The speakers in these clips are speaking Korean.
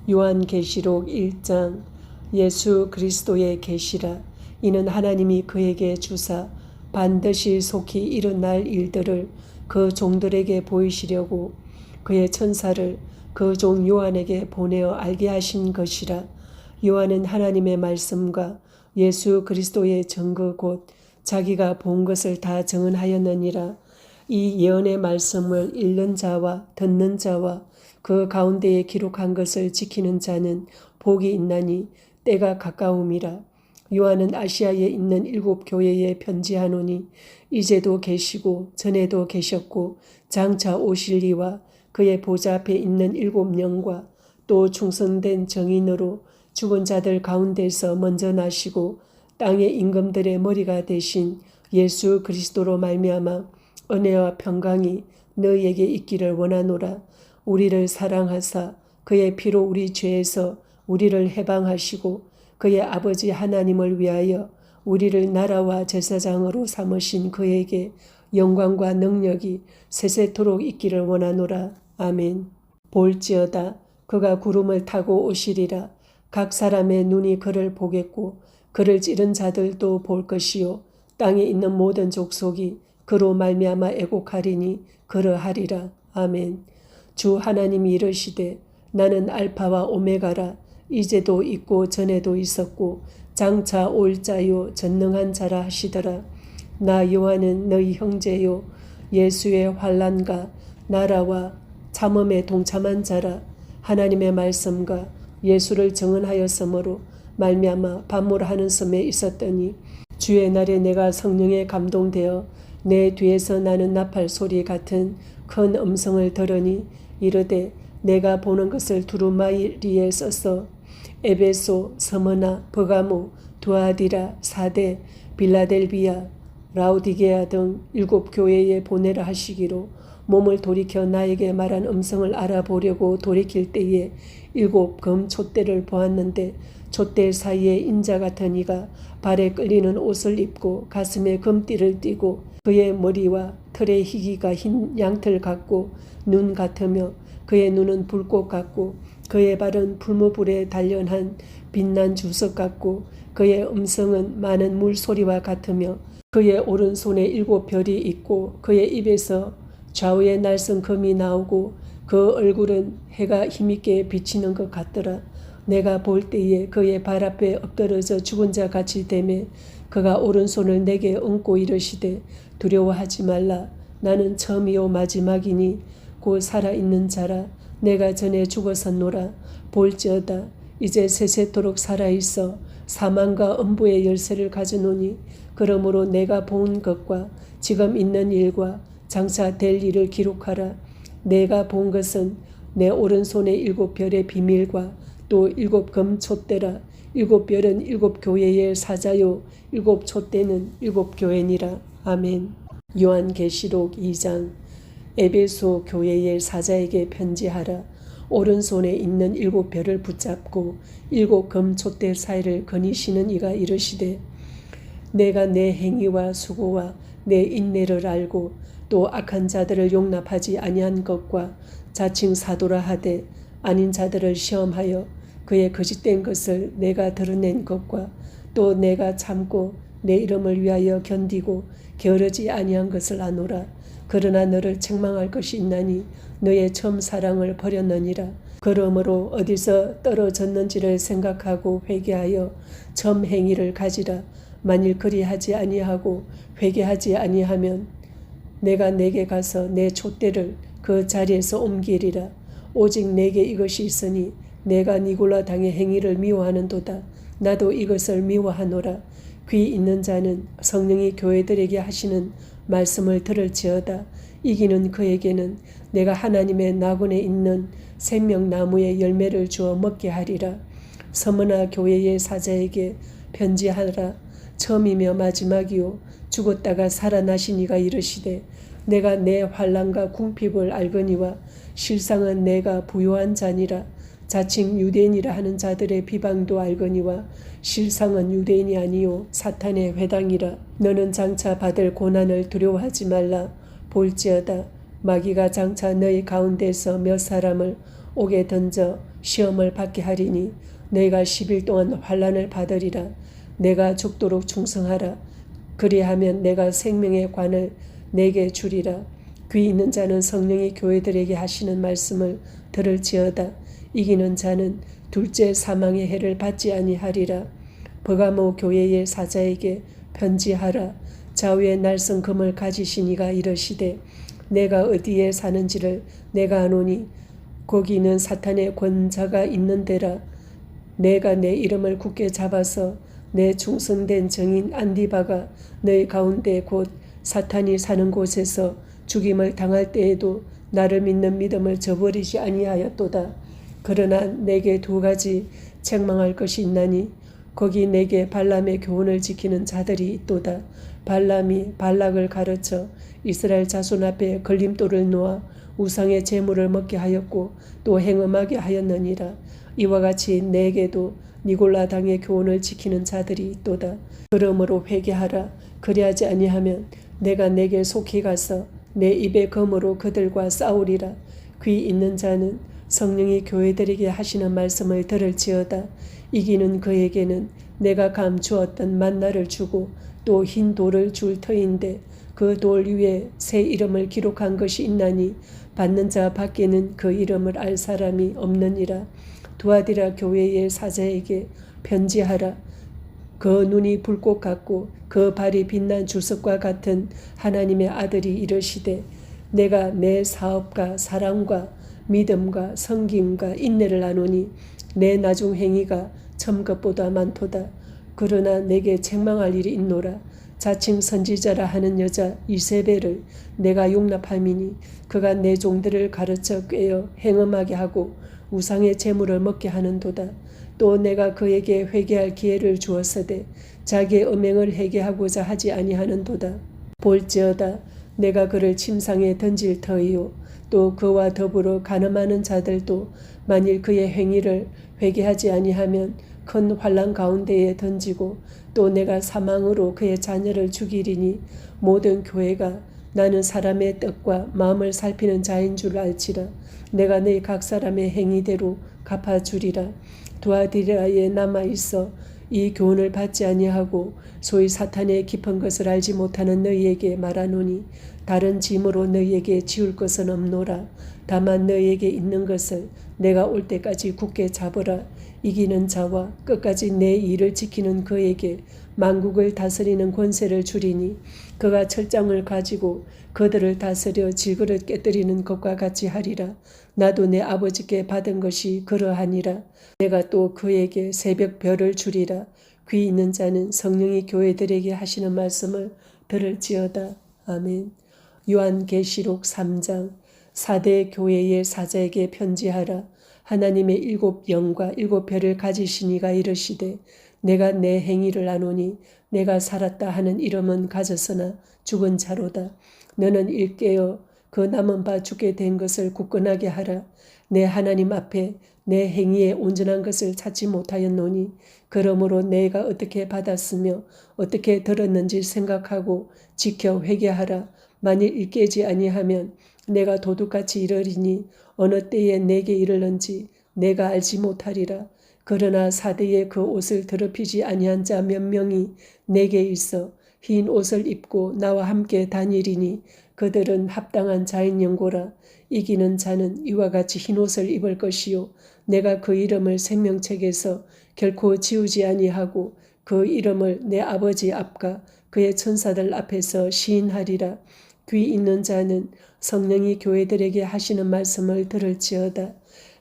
요한계시록 1장. 예수 그리스도의 계시라. 이는 하나님이 그에게 주사 반드시 속히 일어날 일들을 그 종들에게 보이시려고 그의 천사를 그 종 요한에게 보내어 알게 하신 것이라. 요한은 하나님의 말씀과 예수 그리스도의 증거 곧 자기가 본 것을 다 증언하였느니라. 이 예언의 말씀을 읽는 자와 듣는 자와 그 가운데에 기록한 것을 지키는 자는 복이 있나니 때가 가까움이라. 요한은 아시아에 있는 7 교회에 편지하노니 이제도 계시고 전에도 계셨고 장차 오실 이와 그의 보좌 앞에 있는 7영과 또 충성된 정인으로 죽은 자들 가운데서 먼저 나시고 땅의 임금들의 머리가 되신 예수 그리스도로 말미암아 은혜와 평강이 너희에게 있기를 원하노라. 우리를 사랑하사 그의 피로 우리 죄에서 우리를 해방하시고 그의 아버지 하나님을 위하여 우리를 나라와 제사장으로 삼으신 그에게 영광과 능력이 세세토록 있기를 원하노라. 아멘. 볼지어다 그가 구름을 타고 오시리라. 각 사람의 눈이 그를 보겠고 그를 찌른 자들도 볼 것이요 땅에 있는 모든 족속이 그로 말미암아 애곡하리니 그러하리라. 아멘. 주 하나님이 이르시되 나는 알파와 오메가라. 이제도 있고 전에도 있었고 장차 올 자요 전능한 자라 하시더라. 나 요한은 너희 형제요 예수의 환난과 나라와 참음에 동참한 자라. 하나님의 말씀과 예수를 증언하였으므로 말미암아 반모하는 섬에 있었더니 주의 날에 내가 성령에 감동되어 내 뒤에서 나는 나팔 소리 같은 큰 음성을 들으니 이르되 내가 보는 것을 두루마리에 써서 에베소, 스무나, 버가모, 두아디라, 사데, 빌라델비아, 라우디게아 등 7 교회에 보내라 하시기로 몸을 돌이켜 나에게 말한 음성을 알아보려고 돌이킬 때에 7 금 촛대를 보았는데 촛대 사이에 인자 같은 이가 발에 끌리는 옷을 입고 가슴에 금띠를 띠고 그의 머리와 털의 희기가 흰 양털 같고 눈 같으며 그의 눈은 불꽃 같고 그의 발은 풀무불에 단련한 빛난 주석 같고 그의 음성은 많은 물소리와 같으며 그의 오른손에 7 별이 있고 그의 입에서 좌우에 날선 금이 나오고 그 얼굴은 해가 힘있게 비치는 것 같더라. 내가 볼 때에 그의 발 앞에 엎드러져 죽은 자 같이 되매 그가 오른손을 내게 얹고 이르시되 두려워하지 말라. 나는 처음이요 마지막이니 곧 살아있는 자라. 내가 전에 죽었었노라. 볼지어다 이제 세세토록 살아있어 사망과 음부의 열쇠를 가져노니 그러므로 내가 본 것과 지금 있는 일과 장차 될 일을 기록하라. 내가 본 것은 내 오른손의 7 별의 비밀과 또 7 금 촛대라. 7 별은 7 교회의 사자요 7 촛대는 7 교회니라. 아멘. 요한계시록 2장. 에베소 교회의 사자에게 편지하라. 오른손에 있는 7 별을 붙잡고 7 금 촛대 사이를 거니시는 이가 이르시되 내가 내 행위와 수고와 내 인내를 알고 또 악한 자들을 용납하지 아니한 것과 자칭 사도라 하되 아닌 자들을 시험하여 그의 거짓된 것을 내가 드러낸 것과 또 내가 참고 내 이름을 위하여 견디고 게으르지 아니한 것을 아노라. 그러나 너를 책망할 것이 있나니 너의 처음 사랑을 버렸느니라. 그러므로 어디서 떨어졌는지를 생각하고 회개하여 처음 행위를 가지라. 만일 그리하지 아니하고 회개하지 아니하면 내가 내게 가서 내 촛대를 그 자리에서 옮기리라. 오직 내게 이것이 있으니 내가 니골라 당의 행위를 미워하는도다. 나도 이것을 미워하노라. 귀 있는 자는 성령이 교회들에게 하시는 말씀을 들을지어다. 이기는 그에게는 내가 하나님의 낙원에 있는 생명나무의 열매를 주어 먹게 하리라. 서머나 교회의 사자에게 편지하라. 처음이며 마지막이요 죽었다가 살아나신 이가 이르시되 내가 내 환난과 궁핍을 알거니와 실상은 내가 부요한 자니라. 자칭 유대인이라 하는 자들의 비방도 알거니와 실상은 유대인이 아니요 사탄의 회당이라. 너는 장차 받을 고난을 두려워하지 말라. 볼지어다 마귀가 장차 너희 가운데서 몇 사람을 옥에 던져 시험을 받게 하리니 너희가 10일 동안 환난을 받으리라. 내가 죽도록 충성하라. 그리하면 내가 생명의 관을 내게 주리라. 귀 있는 자는 성령이 교회들에게 하시는 말씀을 들을지어다. 이기는 자는 둘째 사망의 해를 받지 아니하리라. 버가모 교회의 사자에게 편지하라. 좌우의 날선 금을 가지신 이가 이르시되 내가 어디에 사는지를 내가 아노니 거기는 사탄의 권자가 있는 데라. 내가 내 이름을 굳게 잡아서 내 충성된 증인 안디바가 너희 가운데 곧 사탄이 사는 곳에서 죽임을 당할 때에도 나를 믿는 믿음을 저버리지 아니하였도다. 그러나 내게 두 가지 책망할 것이 있나니 거기 내게 발람의 교훈을 지키는 자들이 있도다. 발람이 발락을 가르쳐 이스라엘 자손 앞에 걸림돌을 놓아 우상의 제물을 먹게 하였고 또 행음하게 하였느니라. 이와 같이 내게도 니골라 당의 교훈을 지키는 자들이 있도다. 그러므로 회개하라. 그리하지 아니하면 내가 내게 속히 가서 내 입의 검으로 그들과 싸우리라. 귀 있는 자는 성령이 교회들에게 하시는 말씀을 들을지어다. 이기는 그에게는 내가 감추었던 만나를 주고 또 흰 돌을 줄 터인데 그 돌 위에 새 이름을 기록한 것이 있나니 받는 자 밖에는 그 이름을 알 사람이 없느니라. 두아디라 교회의 사자에게 편지하라. 그 눈이 불꽃 같고 그 발이 빛난 주석과 같은 하나님의 아들이 이르시되 내가 내 사업과 사랑과 믿음과 섬김과 인내를 아노니 내 나중 행위가 첨것보다 많도다. 그러나 내게 책망할 일이 있노라. 자칭 선지자라 하는 여자 이세벨을 내가 용납함이니 그가 내 종들을 가르쳐 꿰어 행음하게 하고 우상의 제물을 먹게 하는도다. 또 내가 그에게 회개할 기회를 주었으되 자기의 음행을 회개하고자 하지 아니하는도다. 볼지어다 내가 그를 침상에 던질 터이요 또 그와 더불어 간음하는 자들도 만일 그의 행위를 회개하지 아니하면 큰 환난 가운데에 던지고 또 내가 사망으로 그의 자녀를 죽이리니 모든 교회가 나는 사람의 뜻과 마음을 살피는 자인 줄 알지라. 내가 너희 각 사람의 행위대로 갚아주리라. 두아디라에 남아있어 이 교훈을 받지 아니하고 소위 사탄의 깊은 것을 알지 못하는 너희에게 말하노니 다른 짐으로 너희에게 지울 것은 없노라. 다만 너희에게 있는 것을 내가 올 때까지 굳게 잡으라. 이기는 자와 끝까지 내 일을 지키는 그에게 만국을 다스리는 권세를 주리니 그가 철장을 가지고 그들을 다스려 질그릇 깨뜨리는 것과 같이 하리라. 나도 내 아버지께 받은 것이 그러하니라. 내가 또 그에게 새벽 별을 주리라. 귀 있는 자는 성령이 교회들에게 하시는 말씀을 들을지어다. 아멘. 요한계시록 3장. 4대 교회의 사자에게 편지하라. 하나님의 7 영과 7 별을 가지신 이가 이르시되 내가 내 행위를 아노니 내가 살았다 하는 이름은 가졌으나 죽은 자로다. 너는 일깨어 그 남은 바 죽게 된 것을 굳건하게 하라. 내 하나님 앞에 내 행위에 온전한 것을 찾지 못하였노니 그러므로 내가 어떻게 받았으며 어떻게 들었는지 생각하고 지켜 회개하라. 만일 일깨지 아니하면 내가 도둑같이 이르리니 어느 때에 내게 이르는지 내가 알지 못하리라. 그러나 사대에 그 옷을 더럽히지 아니한 자 몇 명이 내게 있어 흰 옷을 입고 나와 함께 다니리니 그들은 합당한 자인 연고라. 이기는 자는 이와 같이 흰 옷을 입을 것이요 내가 그 이름을 생명책에서 결코 지우지 아니하고 그 이름을 내 아버지 앞과 그의 천사들 앞에서 시인하리라. 귀 있는 자는 성령이 교회들에게 하시는 말씀을 들을지어다.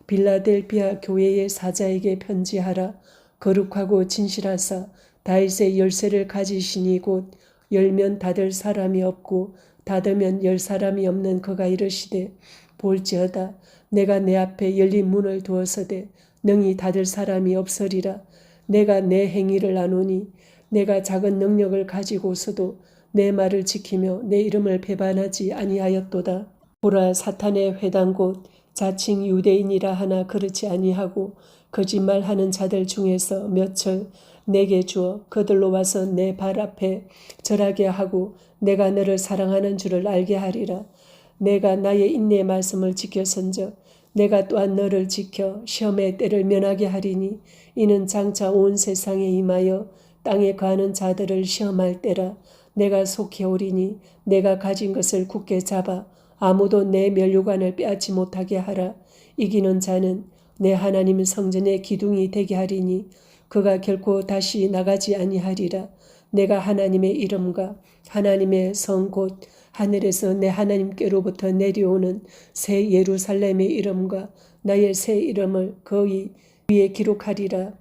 빌라델비아 교회의 사자에게 편지하라. 거룩하고 진실하사 다윗의 열쇠를 가지시니 곧 열면 닫을 사람이 없고 닫으면 열 사람이 없는 그가 이르시되 볼지어다 내가 내 앞에 열린 문을 두었으되 능히 닫을 사람이 없으리라. 내가 내 행위를 아노니 내가 작은 능력을 가지고서도 내 말을 지키며 내 이름을 배반하지 아니하였도다. 보라 사탄의 회당 곧 자칭 유대인이라 하나 그렇지 아니하고 거짓말하는 자들 중에서 몇을 내게 주어 그들로 와서 내 발 앞에 절하게 하고 내가 너를 사랑하는 줄을 알게 하리라. 내가 나의 인내의 말씀을 지켰은즉 내가 또한 너를 지켜 시험의 때를 면하게 하리니 이는 장차 온 세상에 임하여 땅에 거하는 자들을 시험할 때라. 내가 속히 오리니 내가 가진 것을 굳게 잡아 아무도 내 면류관을 빼앗지 못하게 하라. 이기는 자는 내 하나님 성전의 기둥이 되게 하리니 그가 결코 다시 나가지 아니하리라. 내가 하나님의 이름과 하나님의 성 곧 하늘에서 내 하나님께로부터 내려오는 새 예루살렘의 이름과 나의 새 이름을 그 위에 기록하리라.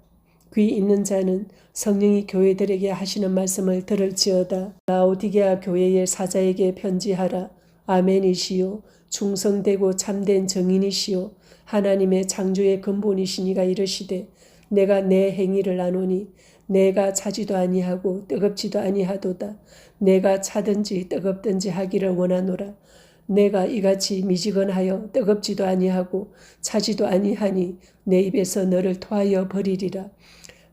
귀 있는 자는 성령이 교회들에게 하시는 말씀을 들을지어다. 라오디게아 교회의 사자에게 편지하라. 아멘이시요 충성되고 참된 증인이시요 하나님의 창조의 근본이시니가 이르시되 내가 내 행위를 아노니 내가 차지도 아니하고 뜨겁지도 아니하도다. 내가 차든지 뜨겁든지 하기를 원하노라. 내가 이같이 미지근하여 뜨겁지도 아니하고 차지도 아니하니 내 입에서 너를 토하여 버리리라.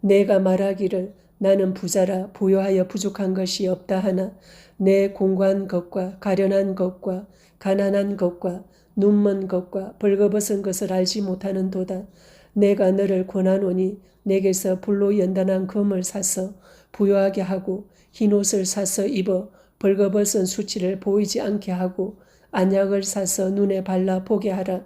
내가 말하기를 나는 부자라 부요하여 부족한 것이 없다 하나 내 공고한 것과 가련한 것과 가난한 것과 눈먼 것과 벌거벗은 것을 알지 못하는 도다. 내가 너를 권하노니 내게서 불로 연단한 금을 사서 부요하게 하고 흰옷을 사서 입어 벌거벗은 수치를 보이지 않게 하고 안약을 사서 눈에 발라 보게 하라.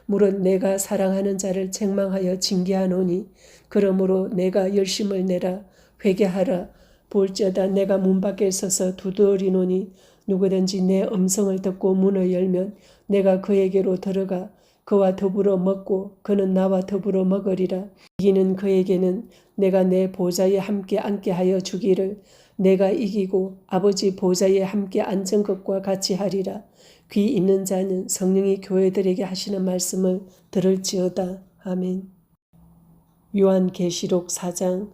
물은 내가 사랑하는 자를 책망하여 징계하노니 그러므로 내가 열심을 내라 회개하라. 볼지어다 내가 문 밖에 서서 두드리노니 누구든지 내 음성을 듣고 문을 열면 내가 그에게로 들어가 그와 더불어 먹고 그는 나와 더불어 먹으리라. 이기는 그에게는 내가 내 보좌에 함께 앉게 하여 주기를 내가 이기고 아버지 보좌에 함께 앉은 것과 같이 하리라. 귀 있는 자는 성령이 교회들에게 하시는 말씀을 들을지어다. 아멘. 요한계시록 4장.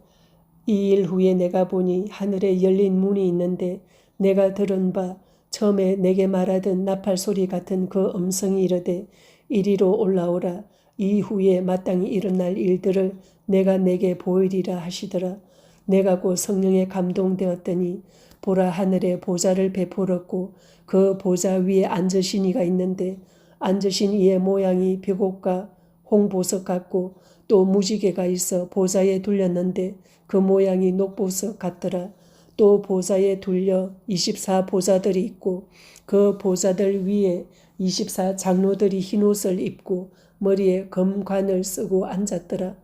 이 일 후에 내가 보니 하늘에 열린 문이 있는데 내가 들은 바 처음에 내게 말하던 나팔 소리 같은 그 음성이 이르되 이리로 올라오라. 이후에 마땅히 일어날 일들을 내가 내게 보이리라 하시더라. 내가 곧 성령에 감동되었더니 보라 하늘에 보좌를 베풀었고 그 보좌 위에 앉으신 이가 있는데 앉으신 이의 모양이 벽옥과 홍보석 같고 또 무지개가 있어 보좌에 둘렸는데 그 모양이 녹보석 같더라. 또 보좌에 둘려 24보좌들이 있고 그 보좌들 위에 24장로들이 흰옷을 입고 머리에 금관을 쓰고 앉았더라.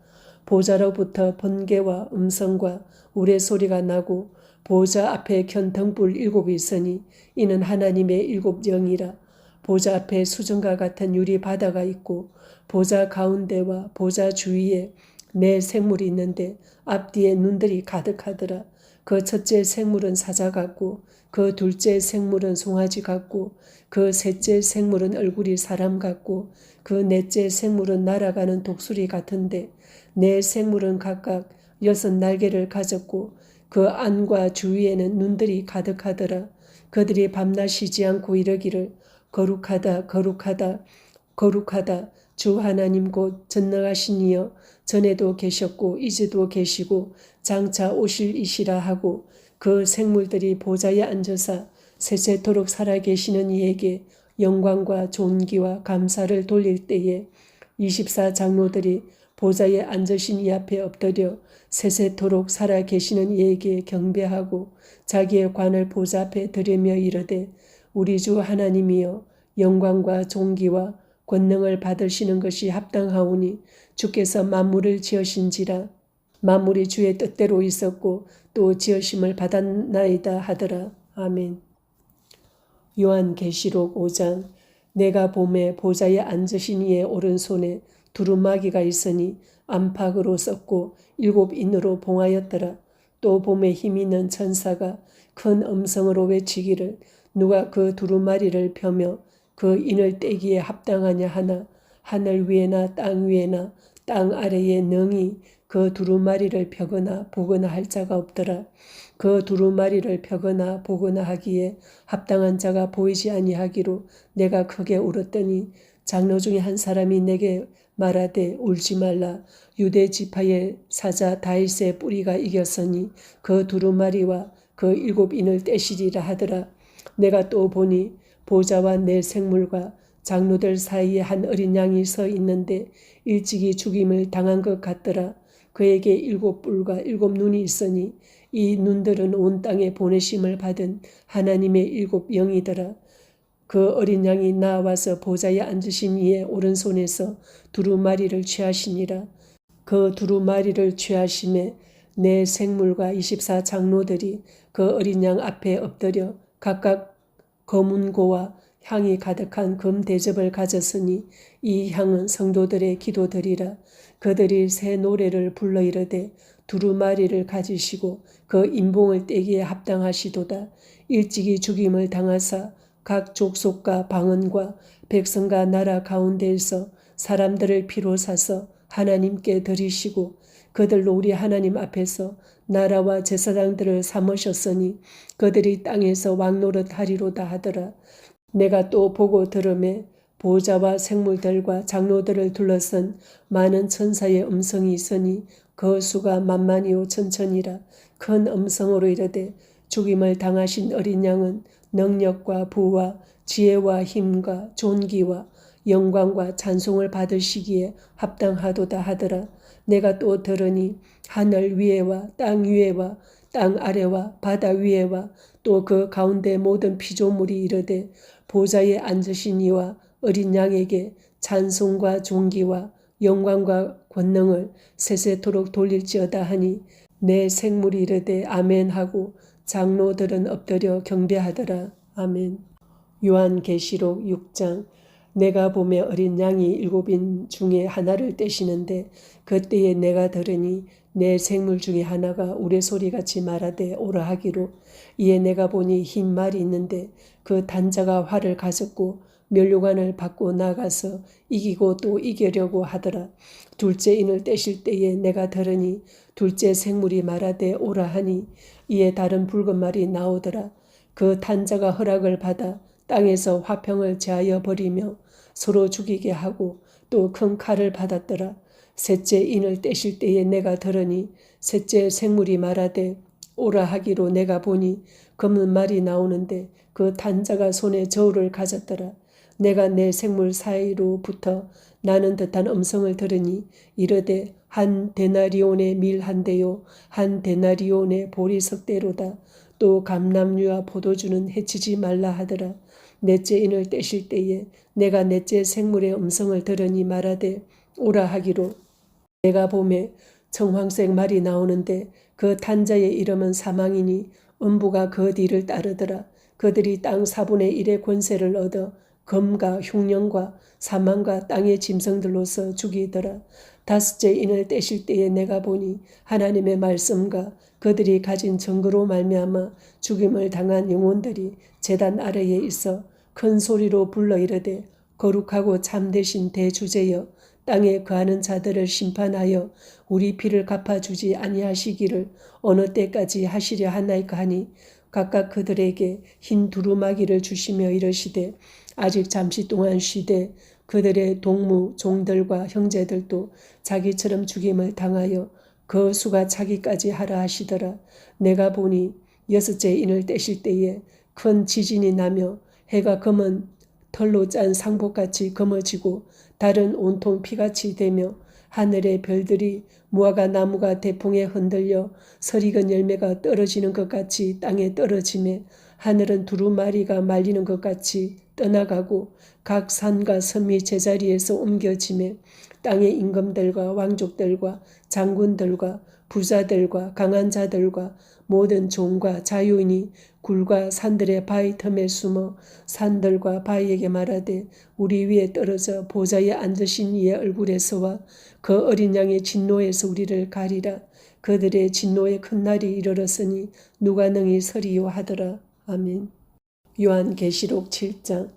보좌로부터 번개와 음성과 우레소리가 나고 보좌 앞에 켠 등불 7이 있으니 이는 하나님의 7영이라. 보좌 앞에 수정과 같은 유리 바다가 있고 보좌 가운데와 보좌 주위에 네 생물이 있는데 앞뒤에 눈들이 가득하더라. 그 첫째 생물은 사자 같고 그 둘째 생물은 송아지 같고 그 셋째 생물은 얼굴이 사람 같고 그 넷째 생물은 날아가는 독수리 같은데 네 생물은 각각 6 날개를 가졌고 그 안과 주위에는 눈들이 가득하더라. 그들이 밤낮 쉬지 않고 이르기를 거룩하다 거룩하다 거룩하다 주 하나님 곧 전능하신 이여 전에도 계셨고 이제도 계시고 장차 오실 이시라 하고 그 생물들이 보좌에 앉아서 세세토록 살아계시는 이에게 영광과 존귀와 감사를 돌릴 때에 24장로들이 보좌에 앉으신 이 앞에 엎드려 세세토록 살아계시는 이에게 경배하고 자기의 관을 보좌 앞에 들이며 이르되 우리 주 하나님이여 영광과 존귀와 권능을 받으시는 것이 합당하오니 주께서 만물을 지으신지라. 만물이 주의 뜻대로 있었고 또 지으심을 받았나이다 하더라. 아멘. 요한계시록 5장. 내가 봄에 보좌에 앉으신 이의 오른손에 두루마기가 있으니 안팎으로 썼고 7인으로 봉하였더라. 또 봄에 힘 있는 천사가 큰 음성으로 외치기를 누가 그 두루마리를 펴며 그 인을 떼기에 합당하냐 하나 하늘 위에나 땅 위에나 땅 아래에 능히 그 두루마리를 펴거나 보거나 할 자가 없더라. 그 두루마리를 펴거나 보거나 하기에 합당한 자가 보이지 아니하기로 내가 크게 울었더니 장로 중에 한 사람이 내게 말하되 울지 말라. 유대 지파의 사자 다윗의 뿌리가 이겼으니 그 두루마리와 그 7인을 떼시리라 하더라. 내가 또 보니 보좌와 네 생물과 장로들 사이에 한 어린 양이 서 있는데 일찍이 죽임을 당한 것 같더라. 그에게 7뿔과 7눈이 있으니 이 눈들은 온 땅에 보내심을 받은 하나님의 7영이더라. 그 어린 양이 나와서 보좌에 앉으신 이의 오른손에서 두루마리를 취하시니라. 그 두루마리를 취하심에 내 생물과 24장로들이 그 어린 양 앞에 엎드려 각각 검은고와 향이 가득한 금 대접을 가졌으니 이 향은 성도들의 기도들이라. 그들이 새 노래를 불러 이르되 두루마리를 가지시고 그 인봉을 떼기에 합당하시도다. 일찍이 죽임을 당하사 각 족속과 방언과 백성과 나라 가운데에서 사람들을 피로 사서 하나님께 드리시고 그들로 우리 하나님 앞에서 나라와 제사장들을 삼으셨으니 그들이 땅에서 왕노릇 하리로다 하더라. 내가 또 보고 들음에 보좌와 생물들과 장로들을 둘러싼 많은 천사의 음성이 있으니 그 수가 만만이요 천천이라. 큰 음성으로 이르되 죽임을 당하신 어린 양은 능력과 부와 지혜와 힘과 존귀와 영광과 찬송을 받으시기에 합당하도다 하더라. 내가 또 들으니 하늘 위에와 땅 위에와 땅 아래와 바다 위에와 또 그 가운데 모든 피조물이 이르되 보좌에 앉으신 이와 어린 양에게 찬송과 존귀와 영광과 권능을 세세토록 돌릴지어다 하니 내 생물이 이르되 아멘 하고 장로들은 엎드려 경배하더라. 아멘. 요한계시록 6장. 내가 보매 어린 양이 7인 중에 하나를 떼시는데 그때에 내가 들으니 내 생물 중에 하나가 우레소리같이 말하되 오라 하기로. 이에 내가 보니 흰 말이 있는데 그 단자가 활을 가졌고 면류관을 받고 나가서 이기고 또 이기려고 하더라. 둘째 인을 떼실 때에 내가 들으니 둘째 생물이 말하되 오라 하니 이에 다른 붉은 말이 나오더라. 그 단자가 허락을 받아 땅에서 화평을 제하여 버리며 서로 죽이게 하고 또 큰 칼을 받았더라. 셋째 인을 떼실 때에 내가 들으니 셋째 생물이 말하되 오라 하기로 내가 보니 검은 말이 나오는데 그 단자가 손에 저울을 가졌더라. 내가 내 생물 사이로부터 나는 듯한 음성을 들으니 이르되 한 데나리온의 밀 한 대요 한 데나리온의 보리석 대로다. 또 감람류와 포도주는 해치지 말라 하더라. 넷째 인을 떼실 때에 내가 넷째 생물의 음성을 들으니 말하되 오라 하기로. 내가 보매 청황색 말이 나오는데 그 단자의 이름은 사망이니 음부가 그 뒤를 따르더라. 그들이 땅 4분의 1의 권세를 얻어 검과 흉령과 사망과 땅의 짐승들로서 죽이더라. 다섯째 인을 떼실 때에 내가 보니 하나님의 말씀과 그들이 가진 증거로 말미암아 죽임을 당한 영혼들이 제단 아래에 있어 큰 소리로 불러 이르되 거룩하고 참되신 대주제여 땅에 거하는 자들을 심판하여 우리 피를 갚아주지 아니하시기를 어느 때까지 하시려 하나이까 하니 각각 그들에게 흰 두루마기를 주시며 이르시되 아직 잠시 동안 쉬되 그들의 동무 종들과 형제들도 자기처럼 죽임을 당하여 그 수가 차기까지 하라 하시더라. 내가 보니 여섯째 인을 떼실 때에 큰 지진이 나며 해가 검은 털로 짠 상복같이 검어지고 달은 온통 피같이 되며 하늘의 별들이 무화과 나무가 대풍에 흔들려 설익은 열매가 떨어지는 것 같이 땅에 떨어지매 하늘은 두루마리가 말리는 것 같이 떠나가고 각 산과 섬이 제자리에서 옮겨지매 땅의 임금들과 왕족들과 장군들과 부자들과 강한 자들과 모든 종과 자유인이 굴과 산들의 바위 틈에 숨어 산들과 바위에게 말하되 우리 위에 떨어져 보좌에 앉으신 이의 얼굴에서와 그 어린 양의 진노에서 우리를 가리라. 그들의 진노의 큰 날이 이르렀으니 누가 능히 서리요 하더라. 아멘. 요한계시록 7장.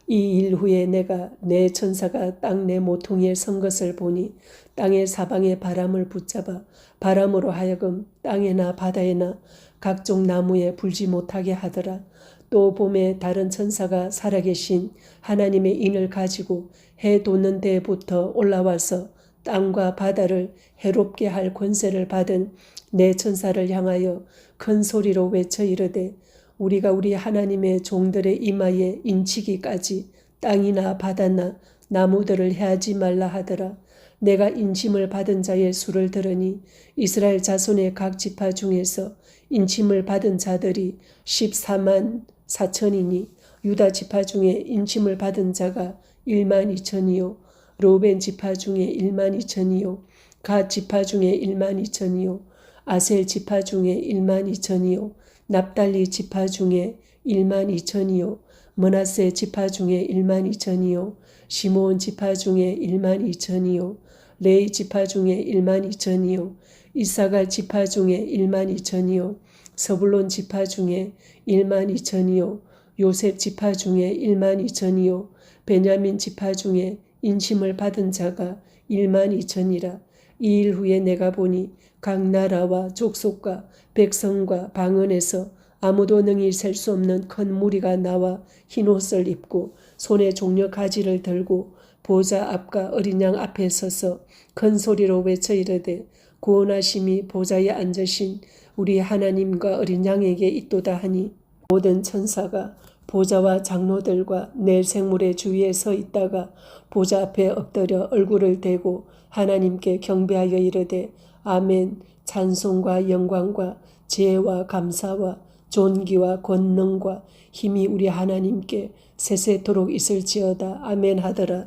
이 일 후에 내가 내 천사가 땅 내 모퉁이에 선 것을 보니 땅의 사방에 바람을 붙잡아 바람으로 하여금 땅에나 바다에나 각종 나무에 불지 못하게 하더라. 또 봄에 다른 천사가 살아계신 하나님의 인을 가지고 해 돋는 데부터 올라와서 땅과 바다를 해롭게 할 권세를 받은 내 천사를 향하여 큰 소리로 외쳐 이르되 우리가 우리 하나님의 종들의 이마에 인치기까지 땅이나 바다나 나무들을 해하지 말라 하더라. 내가 인침을 받은 자의 수를 들으니 이스라엘 자손의 각 지파 중에서 인침을 받은 자들이 14만 4천이니 유다 지파 중에 인침을 받은 자가 1만 2천이요 르우벤 지파 중에 1만 2천이요 갓 지파 중에 1만 2천이요 아셀 지파 중에 1만 2천이요 납달리 지파 중에 1만 2천이요 므낫세 지파 중에 1만 2천이요 시므온 지파 중에 1만 2천이요 레위 지파 중에 1만 2천이요 이사갈 지파 중에 1만 2천이요 서불론 지파 중에 1만 2천이요 요셉 지파 중에 1만 2천이요 베냐민 지파 중에 인침을 받은 자가 1만 2천이라. 이 일 후에 내가 보니 각 나라와 족속과 백성과 방언에서 아무도 능히 셀 수 없는 큰 무리가 나와 흰옷을 입고 손에 종려 가지를 들고 보좌 앞과 어린 양 앞에 서서 큰 소리로 외쳐 이르되 구원하심이 보좌에 앉으신 우리 하나님과 어린 양에게 있도다 하니 모든 천사가 보좌와 장로들과 내 생물의 주위에 서 있다가 보좌 앞에 엎드려 얼굴을 대고 하나님께 경배하여 이르되 아멘. 찬송과 영광과 지혜와 감사와 존귀와 권능과 힘이 우리 하나님께 세세토록 있을지어다. 아멘 하더라.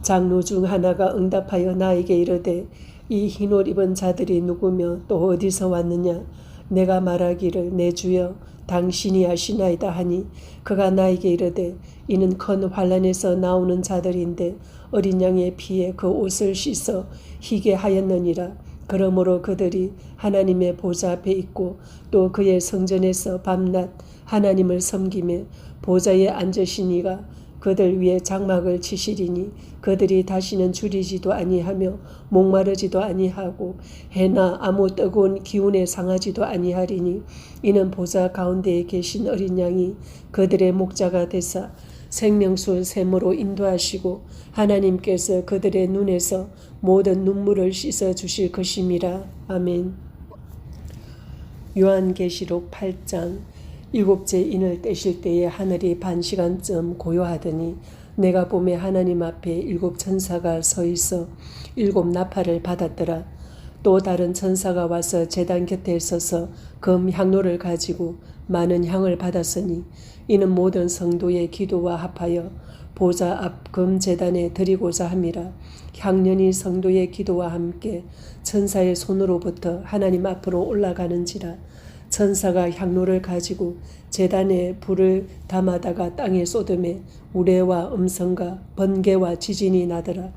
장로 중 하나가 응답하여 나에게 이르되 이 흰옷 입은 자들이 누구며 또 어디서 왔느냐. 내가 말하기를 내 주여 당신이 아시나이다 하니 그가 나에게 이르되 이는 큰 환란에서 나오는 자들인데 어린 양의 피에 그 옷을 씻어 희게 하였느니라. 그러므로 그들이 하나님의 보좌 앞에 있고 또 그의 성전에서 밤낮 하나님을 섬기며 보좌에 앉으신 이가 그들 위에 장막을 치시리니 그들이 다시는 줄이지도 아니하며 목마르지도 아니하고 해나 아무 뜨거운 기운에 상하지도 아니하리니 이는 보좌 가운데에 계신 어린 양이 그들의 목자가 되사 생명수 샘으로 인도하시고 하나님께서 그들의 눈에서 모든 눈물을 씻어 주실 것임이라. 아멘. 요한계시록 8장. 일곱째 인을 떼실 때에 하늘이 반시간쯤 고요하더니 내가 보매 하나님 앞에 7 천사가 서 있어 7 나팔을 받았더라. 또 다른 천사가 와서 제단 곁에 서서 금 향로를 가지고 많은 향을 받았으니 이는 모든 성도의 기도와 합하여 보좌 앞 금 제단에 드리고자 함이라. 향년이 성도의 기도와 함께 천사의 손으로부터 하나님 앞으로 올라가는지라. 천사가 향로를 가지고 제단에 불을 담아다가 땅에 쏟음에 우레와 음성과 번개와 지진이 나더라.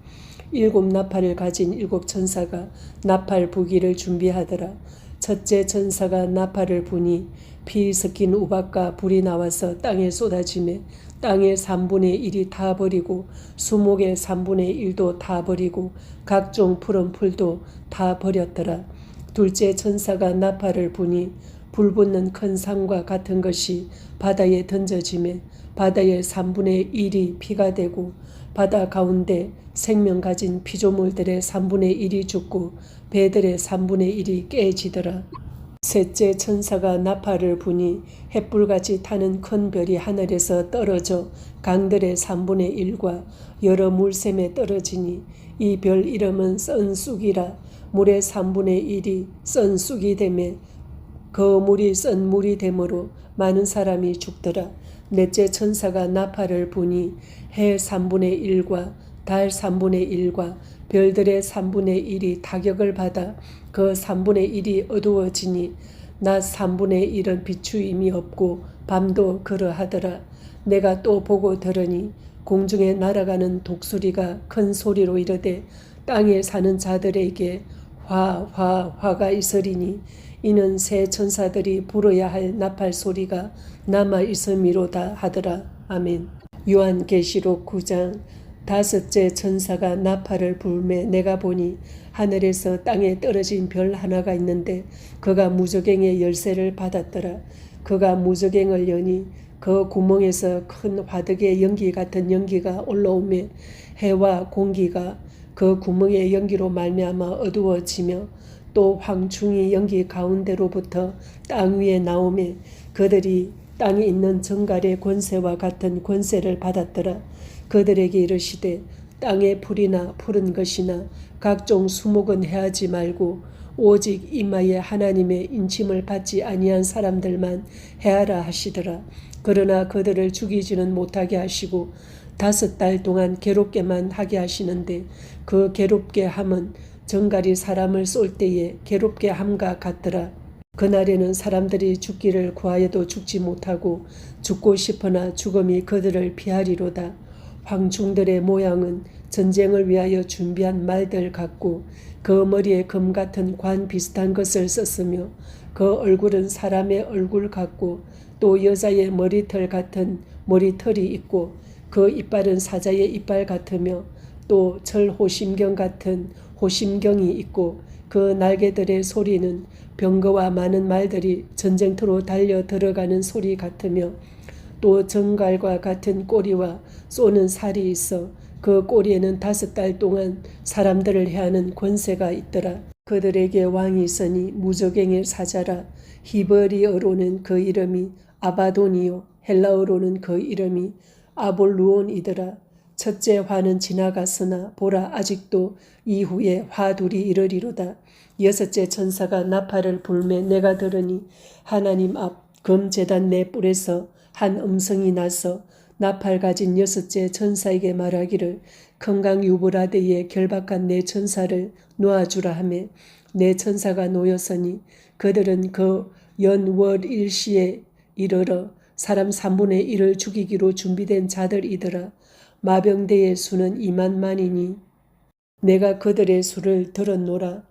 7 나팔을 가진 7 천사가 나팔 부기를 준비하더라. 첫째 천사가 나팔을 부니 피 섞인 우박과 불이 나와서 땅에 쏟아지매 땅의 3분의 1이 타버리고 수목의 3분의 1도 타버리고 각종 푸른 풀도 다 버렸더라. 둘째 천사가 나팔을 부니 불붙는 큰 산과 같은 것이 바다에 던져지매 바다의 3분의 1이 피가 되고 바다 가운데 생명 가진 피조물들의 3분의 1이 죽고 배들의 3분의 1이 깨지더라. 셋째 천사가 나팔을 부니 햇불같이 타는 큰 별이 하늘에서 떨어져 강들의 3분의 1과 여러 물샘에 떨어지니 이 별 이름은 썬쑥이라. 물의 3분의 1이 썬쑥이 되매 그 물이 썬 물이 되므로 많은 사람이 죽더라. 넷째 천사가 나팔을 부니 해 3분의 1과 달 3분의 1과 별들의 3분의 1이 타격을 받아 그 3분의 1이 어두워지니 낮 3분의 1은 비추임이 없고 밤도 그러하더라. 내가 또 보고 들으니 공중에 날아가는 독수리가 큰 소리로 이르되 땅에 사는 자들에게 화가 있으리니 이는 새 천사들이 불어야 할 나팔 소리가 남아 있음이로다 하더라. 아멘. 요한계시록 9장. 다섯째 천사가 나팔을 불매 내가 보니 하늘에서 땅에 떨어진 별 하나가 있는데 그가 무저갱의 열쇠를 받았더라. 그가 무저갱을 여니 그 구멍에서 큰 화덕의 연기 같은 연기가 올라오며 해와 공기가 그 구멍의 연기로 말미암아 어두워지며 또 황충이 연기 가운데로부터 땅 위에 나오며 그들이 땅에 있는 정갈의 권세와 같은 권세를 받았더라. 그들에게 이르시되 땅의 풀이나 푸른 것이나 각종 수목은 해하지 말고 오직 이마에 하나님의 인침을 받지 아니한 사람들만 해하라 하시더라. 그러나 그들을 죽이지는 못하게 하시고 5달 동안 괴롭게만 하게 하시는데 그 괴롭게 함은 정갈이 사람을 쏠 때에 괴롭게 함과 같더라. 그날에는 사람들이 죽기를 구하여도 죽지 못하고 죽고 싶으나 죽음이 그들을 피하리로다. 황충들의 모양은 전쟁을 위하여 준비한 말들 같고 그 머리에 금 같은 관 비슷한 것을 썼으며 그 얼굴은 사람의 얼굴 같고 또 여자의 머리털 같은 머리털이 있고 그 이빨은 사자의 이빨 같으며 또 철호심경 같은 호심경이 있고 그 날개들의 소리는 병거와 많은 말들이 전쟁터로 달려 들어가는 소리 같으며 또 정갈과 같은 꼬리와 쏘는 살이 있어 그 꼬리에는 5달 동안 사람들을 해하는 권세가 있더라. 그들에게 왕이 있으니 무저갱의 사자라. 히브리어로는 그 이름이 아바돈이요 헬라어로는 그 이름이 아볼루온이더라. 첫째 화는 지나갔으나 보라 아직도 이후에 화 둘이 이르리로다. 6째 천사가 나팔을 불매 내가 들으니 하나님 앞 금제단 네 뿔에서 한 음성이 나서 나팔 가진 6째 천사에게 말하기를 큰강 유브라데에 결박한 네 천사를 놓아주라 하매 네 천사가 놓였으니 그들은 그 연월 일시에 이르러 사람 3분의 1을 죽이기로 준비된 자들이더라. 마병대의 수는 2만만이니 내가 그들의 수를 들었노라.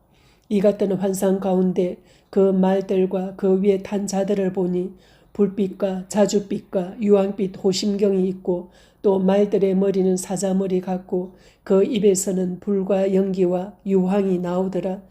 이 같은 환상 가운데 그 말들과 그 위에 탄 자들을 보니 불빛과 자줏빛과 유황빛 호심경이 있고 또 말들의 머리는 사자머리 같고 그 입에서는 불과 연기와 유황이 나오더라.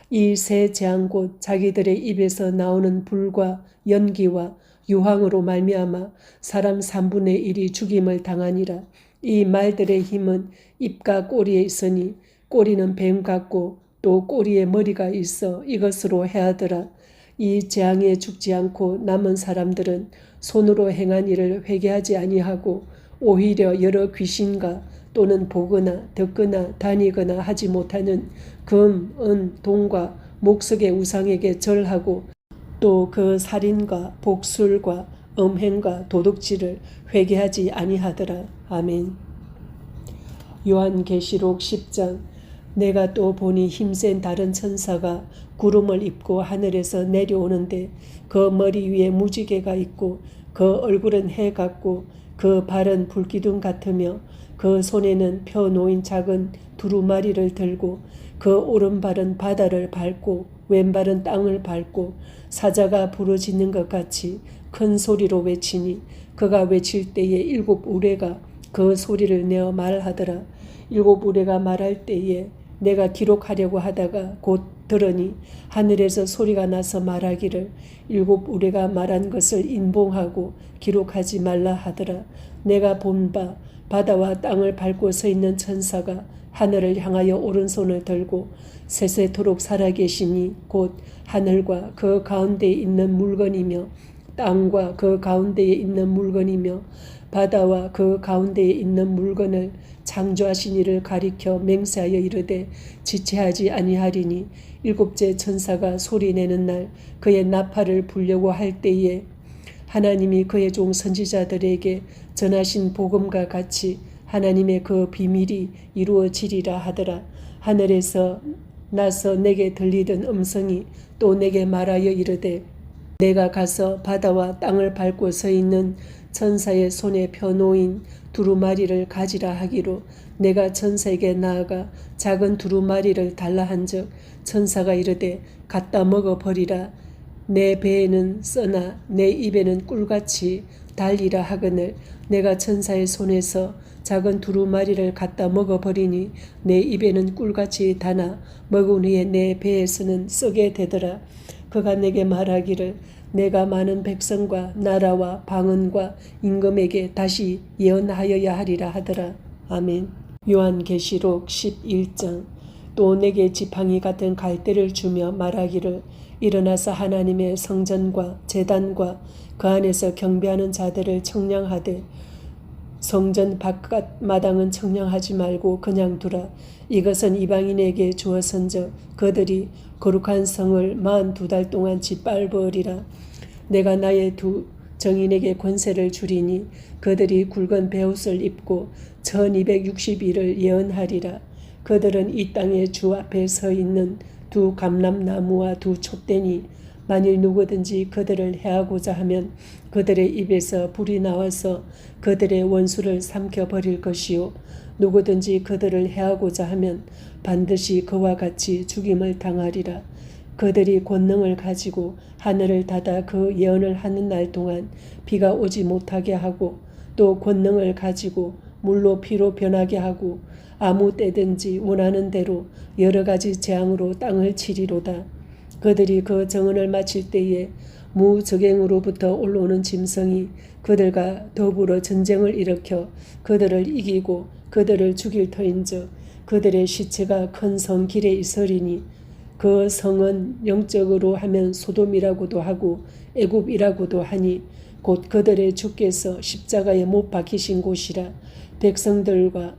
이 세 재앙 곧 자기들의 입에서 나오는 불과 연기와 유황으로 말미암아 사람 3분의 1이 죽임을 당하니라. 이 말들의 힘은 입과 꼬리에 있으니 꼬리는 뱀 같고 또 꼬리에 머리가 있어 이것으로 해하더라. 이 재앙에 죽지 않고 남은 사람들은 손으로 행한 일을 회개하지 아니하고 오히려 여러 귀신과 또는 보거나 듣거나 다니거나 하지 못하는 금, 은, 동과 목석의 우상에게 절하고 또 그 살인과 복술과 음행과 도둑질을 회개하지 아니하더라. 아멘. 요한계시록 10장. 내가 또 보니 힘센 다른 천사가 구름을 입고 하늘에서 내려오는데 그 머리 위에 무지개가 있고 그 얼굴은 해 같고 그 발은 불기둥 같으며 그 손에는 펴 놓인 작은 두루마리를 들고 그 오른발은 바다를 밟고 왼발은 땅을 밟고 사자가 부르짖는 것 같이 큰 소리로 외치니 그가 외칠 때에 7 우레가 그 소리를 내어 말하더라. 7 우레가 말할 때에 내가 기록하려고 하다가 곧 들으니 하늘에서 소리가 나서 말하기를 7 우레가 말한 것을 인봉하고 기록하지 말라 하더라. 내가 본 바 바다와 땅을 밟고 서 있는 천사가 하늘을 향하여 오른손을 들고 세세토록 살아계시니 곧 하늘과 그 가운데에 있는 물건이며 땅과 그 가운데에 있는 물건이며 바다와 그 가운데에 있는 물건을 창조하신 이를 가리켜 맹세하여 이르되 지체하지 아니하리니 7째 천사가 소리내는 날 그의 나팔을 불려고 할 때에 하나님이 그의 종 선지자들에게 전하신 복음과 같이 하나님의 그 비밀이 이루어지리라 하더라. 하늘에서 나서 내게 들리던 음성이 또 내게 말하여 이르되 내가 가서 바다와 땅을 밟고 서 있는 천사의 손에 펴놓인 두루마리를 가지라 하기로 내가 천사에게 나아가 작은 두루마리를 달라 한즉 천사가 이르되 갖다 먹어버리라. 내 배에는 써나 내 입에는 꿀같이 달리라 하거늘 내가 천사의 손에서 작은 두루마리를 갖다 먹어버리니 내 입에는 꿀같이 다나 먹은 후에 내 배에서는 썩게 되더라. 그가 내게 말하기를 내가 많은 백성과 나라와 방언과 임금에게 다시 예언하여야 하리라 하더라. 아멘. 요한계시록 11장. 또 내게 지팡이 같은 갈대를 주며 말하기를 일어나서 하나님의 성전과 제단과 그 안에서 경배하는 자들을 청량하되 성전 바깥 마당은 청량하지 말고 그냥 두라. 이것은 이방인에게 주어선적 그들이 거룩한 성을 42달 동안 짓밟으리라. 내가 나의 두 정인에게 권세를 주리니 그들이 굵은 베옷을 입고 1260일을 예언하리라. 그들은 이 땅의 주 앞에 서 있는 두 감람나무와 두 촛대니 만일 누구든지 그들을 해하고자 하면 그들의 입에서 불이 나와서 그들의 원수를 삼켜버릴 것이요 누구든지 그들을 해하고자 하면 반드시 그와 같이 죽임을 당하리라. 그들이 권능을 가지고 하늘을 닫아 그 예언을 하는 날 동안 비가 오지 못하게 하고 또 권능을 가지고 물로 피로 변하게 하고 아무 때든지 원하는 대로 여러 가지 재앙으로 땅을 치리로다. 그들이 그 정언을 마칠 때에 무적행으로부터 올라오는 짐승이 그들과 더불어 전쟁을 일으켜 그들을 이기고 그들을 죽일 터인즉 그들의 시체가 큰 성 길에 있으리니 그 성은 영적으로 하면 소돔이라고도 하고 애굽이라고도 하니 곧 그들의 주께서 십자가에 못 박히신 곳이라. 백성들과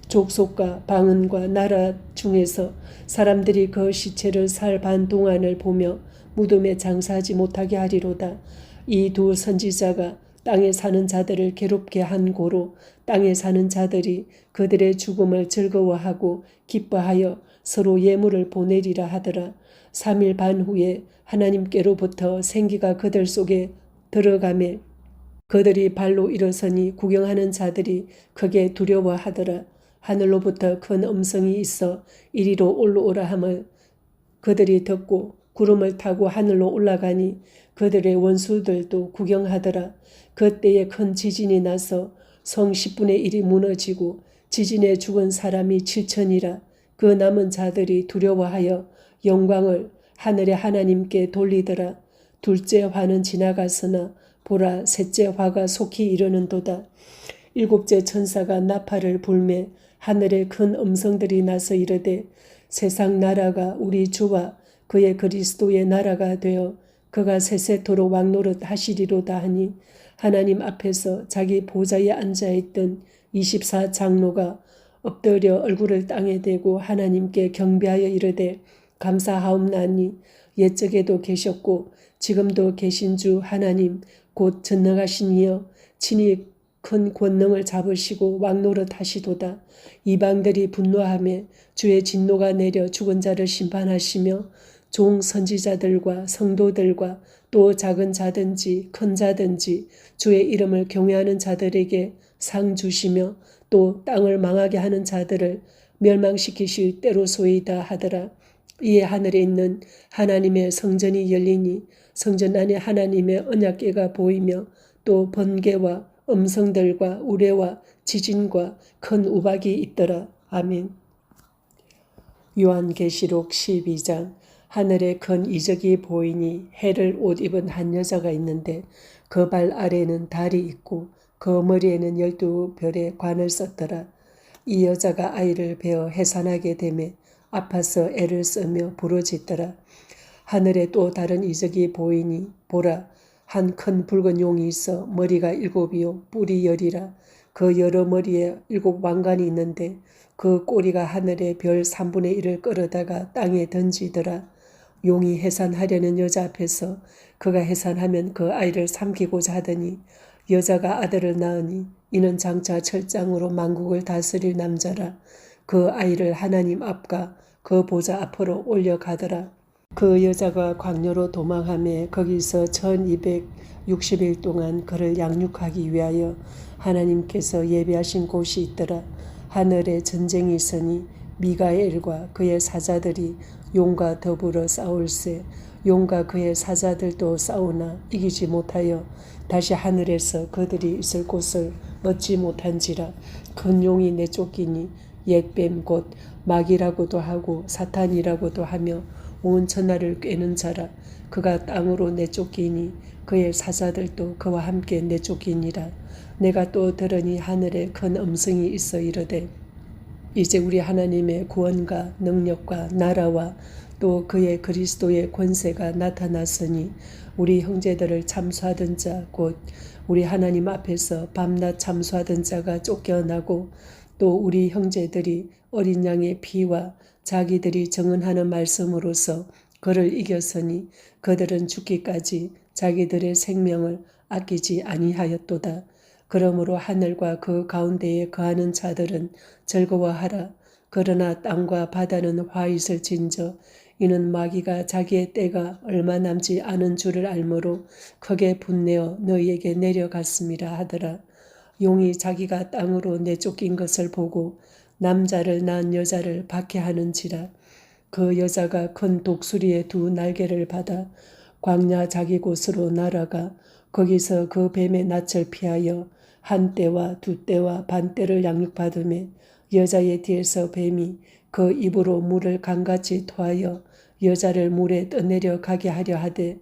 족속과 방언과 나라 중에서 사람들이 그 시체를 살 반 동안을 보며 무덤에 장사하지 못하게 하리로다. 이 두 선지자가 땅에 사는 자들을 괴롭게 한 고로 땅에 사는 자들이 그들의 죽음을 즐거워하고 기뻐하여 서로 예물을 보내리라 하더라. 3일 반 후에 하나님께로부터 생기가 그들 속에 들어가매 그들이 발로 일어서니 구경하는 자들이 크게 두려워하더라. 하늘로부터 큰 음성이 있어 이리로 올라오라 함을 그들이 듣고 구름을 타고 하늘로 올라가니 그들의 원수들도 구경하더라. 그때에 큰 지진이 나서 성 10분의 1이 무너지고 지진에 죽은 사람이 7천이라. 그 남은 자들이 두려워하여 영광을 하늘의 하나님께 돌리더라. 둘째 화는 지나갔으나 보라 셋째 화가 속히 이르는도다. 일곱째 천사가 나팔을 불매 하늘에 큰 음성들이 나서 이르되 세상 나라가 우리 주와 그의 그리스도의 나라가 되어 그가 세세토록 왕노릇 하시리로다 하니 하나님 앞에서 자기 보좌에 앉아있던 24장로가 엎드려 얼굴을 땅에 대고 하나님께 경배하여 이르되 감사하옵나니 옛적에도 계셨고 지금도 계신 주 하나님 곧 전능하신 이여 친히 큰 권능을 잡으시고 왕노릇 하시도다. 이방들이 분노하며 주의 진노가 내려 죽은 자를 심판하시며 종 선지자들과 성도들과 또 작은 자든지 큰 자든지 주의 이름을 경외하는 자들에게 상 주시며 또 땅을 망하게 하는 자들을 멸망시키실 때로소이다 하더라. 이에 하늘에 있는 하나님의 성전이 열리니 성전 안에 하나님의 언약궤가 보이며 또 번개와 음성들과 우레와 지진과 큰 우박이 있더라. 아멘. 요한계시록 12장. 하늘에 큰 이적이 보이니 해를 옷 입은 한 여자가 있는데 그 발 아래에는 달이 있고 그 머리에는 12별의 관을 썼더라. 이 여자가 아이를 베어 해산하게 되매 아파서 애를 쓰며 부르짖더라. 하늘에 또 다른 이적이 보이니 보라 한 큰 붉은 용이 있어 머리가 7이요 뿔이 10이라. 그 여러 머리에 7 왕관이 있는데 그 꼬리가 하늘의 별 3분의 1을 끌어다가 땅에 던지더라. 용이 해산하려는 여자 앞에서 그가 해산하면 그 아이를 삼키고자 하더니 여자가 아들을 낳으니 이는 장차 철장으로 만국을 다스릴 남자라. 그 아이를 하나님 앞과 그 보좌 앞으로 올려가더라. 그 여자가 광야로 도망하며 거기서 1260일 동안 그를 양육하기 위하여 하나님께서 예비하신 곳이 있더라. 하늘에 전쟁이 있으니 미가엘과 그의 사자들이 용과 더불어 싸울세 용과 그의 사자들도 싸우나 이기지 못하여 다시 하늘에서 그들이 있을 곳을 얻지 못한지라. 큰 용이 내쫓기니 옛뱀 곧 마귀라고도 하고 사탄이라고도 하며 온 천하를 꿰는 자라. 그가 땅으로 내쫓기니 그의 사자들도 그와 함께 내쫓기니라. 내가 또 들으니 하늘에 큰 음성이 있어 이르되 이제 우리 하나님의 구원과 능력과 나라와 또 그의 그리스도의 권세가 나타났으니 우리 형제들을 참수하던 자 곧 우리 하나님 앞에서 밤낮 참수하던 자가 쫓겨나고 또 우리 형제들이 어린 양의 피와 자기들이 정언하는 말씀으로서 그를 이겼으니 그들은 죽기까지 자기들의 생명을 아끼지 아니하였도다. 그러므로 하늘과 그 가운데에 거하는 자들은 즐거워하라. 그러나 땅과 바다는 화잇을 진저 이는 마귀가 자기의 때가 얼마 남지 않은 줄을 알므로 크게 분내어 너희에게 내려갔음이라 하더라. 용이 자기가 땅으로 내쫓긴 것을 보고 남자를 낳은 여자를 박해하는지라. 그 여자가 큰 독수리의 두 날개를 받아 광야 자기 곳으로 날아가 거기서 그 뱀의 낯을 피하여 한 떼와 두 떼와 반 떼를 양육받으며 여자의 뒤에서 뱀이 그 입으로 물을 강같이 토하여 여자를 물에 떠내려 가게 하려 하되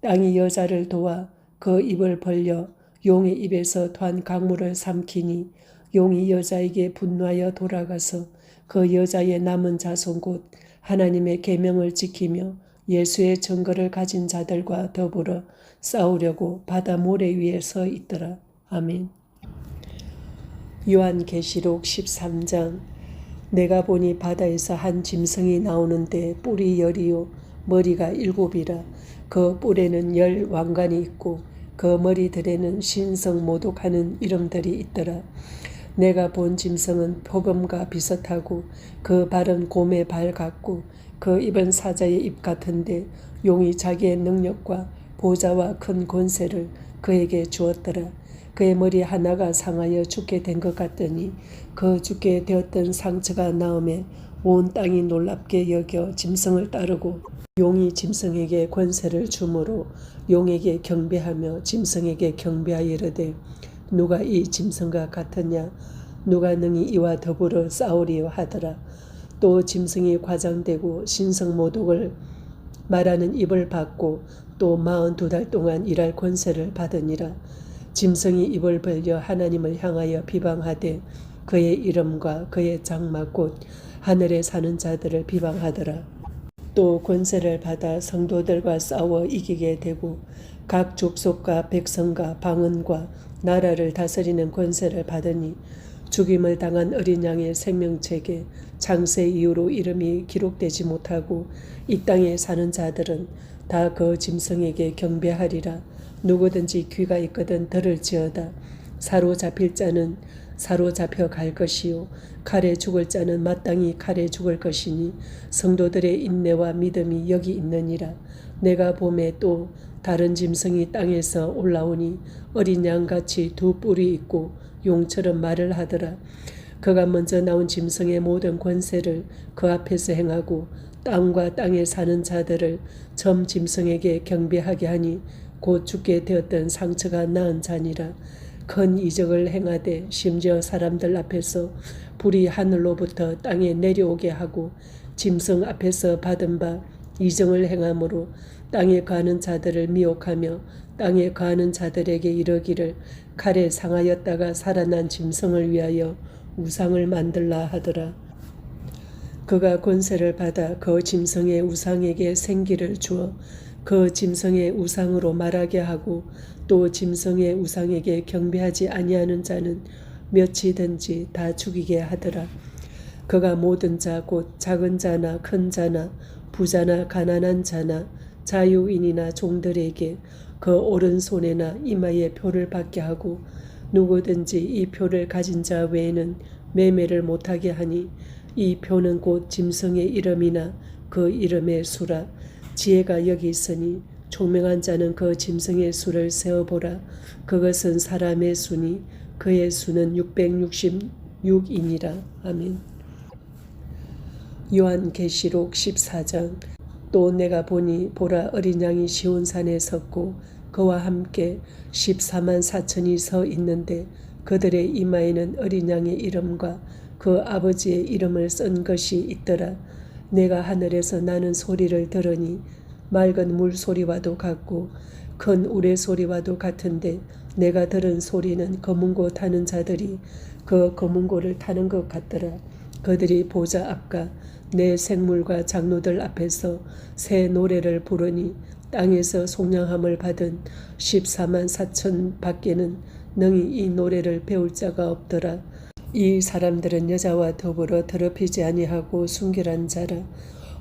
땅이 여자를 도와 그 입을 벌려 용의 입에서 토한 강물을 삼키니 용이 여자에게 분노하여 돌아가서 그 여자의 남은 자손 곧 하나님의 계명을 지키며 예수의 증거를 가진 자들과 더불어 싸우려고 바다 모래 위에 서 있더라. 아멘. 요한계시록 13장. 내가 보니 바다에서 한 짐승이 나오는데 뿔이 10이요 머리가 7이라. 그 뿔에는 10 왕관이 있고 그 머리들에는 신성 모독하는 이름들이 있더라. 내가 본 짐승은 표범과 비슷하고 그 발은 곰의 발 같고 그 입은 사자의 입 같은데 용이 자기의 능력과 보좌와 큰 권세를 그에게 주었더라. 그의 머리 하나가 상하여 죽게 된 것 같더니 그 죽게 되었던 상처가 나음에 온 땅이 놀랍게 여겨 짐승을 따르고 용이 짐승에게 권세를 주므로 용에게 경배하며 짐승에게 경배하여 이르되 누가 이 짐승과 같으냐 누가 능히 이와 더불어 싸우리요 하더라. 또 짐승이 과장되고 신성 모독을 말하는 입을 받고 또 42달 동안 일할 권세를 받으니라. 짐승이 입을 벌려 하나님을 향하여 비방하되 그의 이름과 그의 장막 곧 하늘에 사는 자들을 비방하더라. 또 권세를 받아 성도들과 싸워 이기게 되고 각 족속과 백성과 방언과 나라를 다스리는 권세를 받으니 죽임을 당한 어린 양의 생명책에 창세 이후로 이름이 기록되지 못하고 이 땅에 사는 자들은 다 그 짐승에게 경배하리라. 누구든지 귀가 있거든 들을지어다. 사로잡힐 자는 사로잡혀 갈 것이요 칼에 죽을 자는 마땅히 칼에 죽을 것이니 성도들의 인내와 믿음이 여기 있느니라. 내가 봄에 또 다른 짐승이 땅에서 올라오니 어린 양같이 두 뿔이 있고 용처럼 말을 하더라. 그가 먼저 나온 짐승의 모든 권세를 그 앞에서 행하고 땅과 땅에 사는 자들을 점 짐승에게 경배하게 하니 곧 죽게 되었던 상처가 나은 자니라. 큰 이적을 행하되 심지어 사람들 앞에서 불이 하늘로부터 땅에 내려오게 하고 짐승 앞에서 받은 바 이정을 행함으로 땅에 거하는 자들을 미혹하며 땅에 거하는 자들에게 이르기를 칼에 상하였다가 살아난 짐승을 위하여 우상을 만들라 하더라. 그가 권세를 받아 그 짐승의 우상에게 생기를 주어 그 짐승의 우상으로 말하게 하고 또 짐승의 우상에게 경배하지 아니하는 자는 몇이든지 다 죽이게 하더라. 그가 모든 자 곧 작은 자나 큰 자나 부자나 가난한 자나 자유인이나 종들에게 그 오른손에나 이마에 표를 받게 하고 누구든지 이 표를 가진 자 외에는 매매를 못하게 하니 이 표는 곧 짐승의 이름이나 그 이름의 수라. 지혜가 여기 있으니 총명한 자는 그 짐승의 수를 세어보라. 그것은 사람의 수니 그의 수는 666이니라. 아멘. 요한계시록 14장. 또 내가 보니 보라 어린 양이 시온산에 섰고 그와 함께 14만 4천이 서 있는데 그들의 이마에는 어린 양의 이름과 그 아버지의 이름을 쓴 것이 있더라. 내가 하늘에서 나는 소리를 들으니 맑은 물소리와도 같고 큰 우레소리와도 같은데 내가 들은 소리는 검은고 타는 자들이 그 검은고를 타는 것 같더라. 그들이 보좌 앞과 내 생물과 장로들 앞에서 새 노래를 부르니 땅에서 속량함을 받은 14만 4천 밖에는 능히 이 노래를 배울 자가 없더라. 이 사람들은 여자와 더불어 더럽히지 아니하고 순결한 자라.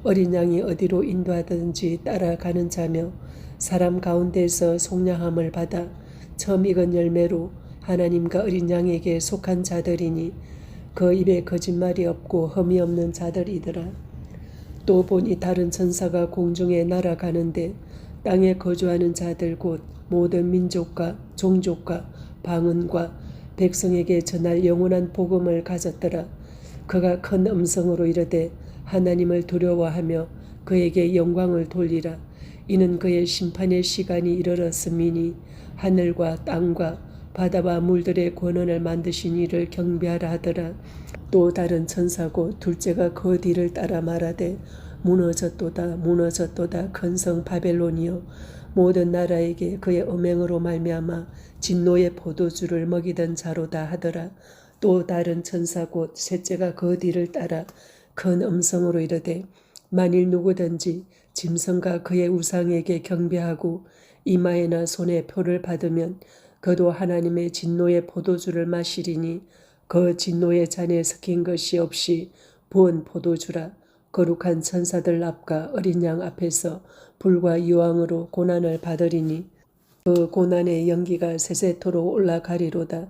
어린 양이 어디로 인도하든지 따라가는 자며 사람 가운데서 속량함을 받아 처음 익은 열매로 하나님과 어린 양에게 속한 자들이니 그 입에 거짓말이 없고 흠이 없는 자들이더라. 또 보니 다른 천사가 공중에 날아가는데 땅에 거주하는 자들 곧 모든 민족과 종족과 방언과 백성에게 전할 영원한 복음을 가졌더라. 그가 큰 음성으로 이르되 하나님을 두려워하며 그에게 영광을 돌리라. 이는 그의 심판의 시간이 이르렀음이니 하늘과 땅과 바다와 물들의 권원을 만드신 이를 경배하라 하더라. 또 다른 천사고 둘째가 그 뒤를 따라 말하되 무너졌도다 무너졌도다 큰 성 바벨론이여 모든 나라에게 그의 음행으로 말미암아 진노의 포도주를 먹이던 자로다 하더라. 또 다른 천사 곧 셋째가 그 뒤를 따라 큰 음성으로 이르되 만일 누구든지 짐승과 그의 우상에게 경배하고 이마에나 손에 표를 받으면 그도 하나님의 진노의 포도주를 마시리니 그 진노의 잔에 섞인 것이 없이 부은 포도주라. 거룩한 천사들 앞과 어린 양 앞에서 불과 유황으로 고난을 받으리니 그 고난의 연기가 세세토록 올라가리로다.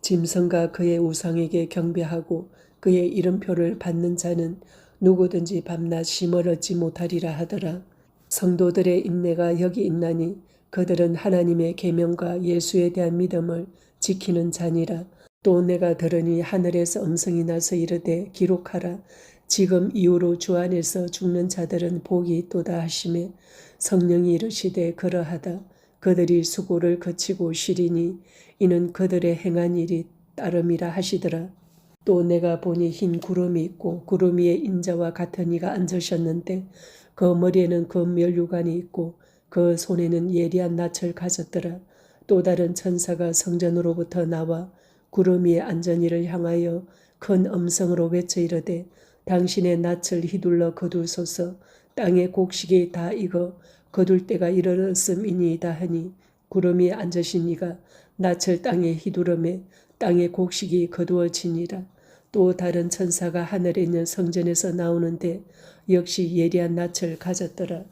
짐승과 그의 우상에게 경배하고 그의 이름표를 받는 자는 누구든지 밤낮 쉼을 얻지 못하리라 하더라. 성도들의 인내가 여기 있나니 그들은 하나님의 계명과 예수에 대한 믿음을 지키는 자니라. 또 내가 들으니 하늘에서 음성이 나서 이르되 기록하라. 지금 이후로 주 안에서 죽는 자들은 복이 있도다 하시매 성령이 이르시되 그러하다. 그들이 수고를 거치고 쉬리니 이는 그들의 행한 일이 따름이라 하시더라. 또 내가 보니 흰 구름이 있고 구름 위에 인자와 같은 이가 앉으셨는데 그 머리에는 금 면류관이 있고 그 손에는 예리한 낯을 가졌더라. 또 다른 천사가 성전으로부터 나와 구름 위에 앉은 이를 향하여 큰 음성으로 외쳐 이르되 당신의 낯을 휘둘러 거두소서. 땅의 곡식이 다 익어 거둘 때가 이르렀음이니이다 하니 구름 위에 앉으신 이가 낯을 땅에 휘두르매 땅의 곡식이 거두어지니라. 또 다른 천사가 하늘에 있는 성전에서 나오는데 역시 예리한 낯을 가졌더라.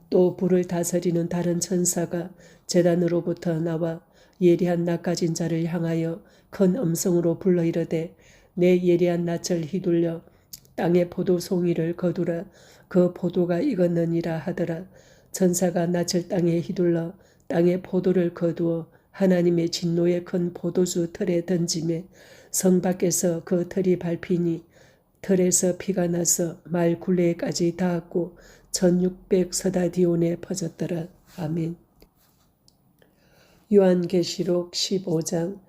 또 불을 다스리는 다른 천사가 제단으로부터 나와 예리한 낯 가진 자를 향하여 큰 음성으로 불러 이르되 내 예리한 낯을 휘둘려 땅의 포도송이를 거두라. 그 포도가 익었느니라 하더라. 천사가 낯을 땅에 휘둘러 땅의 포도를 거두어 하나님의 진노의 큰 포도주 틀에 던지매 성 밖에서 그 틀이 밟히니 틀에서 피가 나서 말 굴레까지 닿았고 1600 서다디온에 퍼졌더라. 아멘. 요한계시록 15장.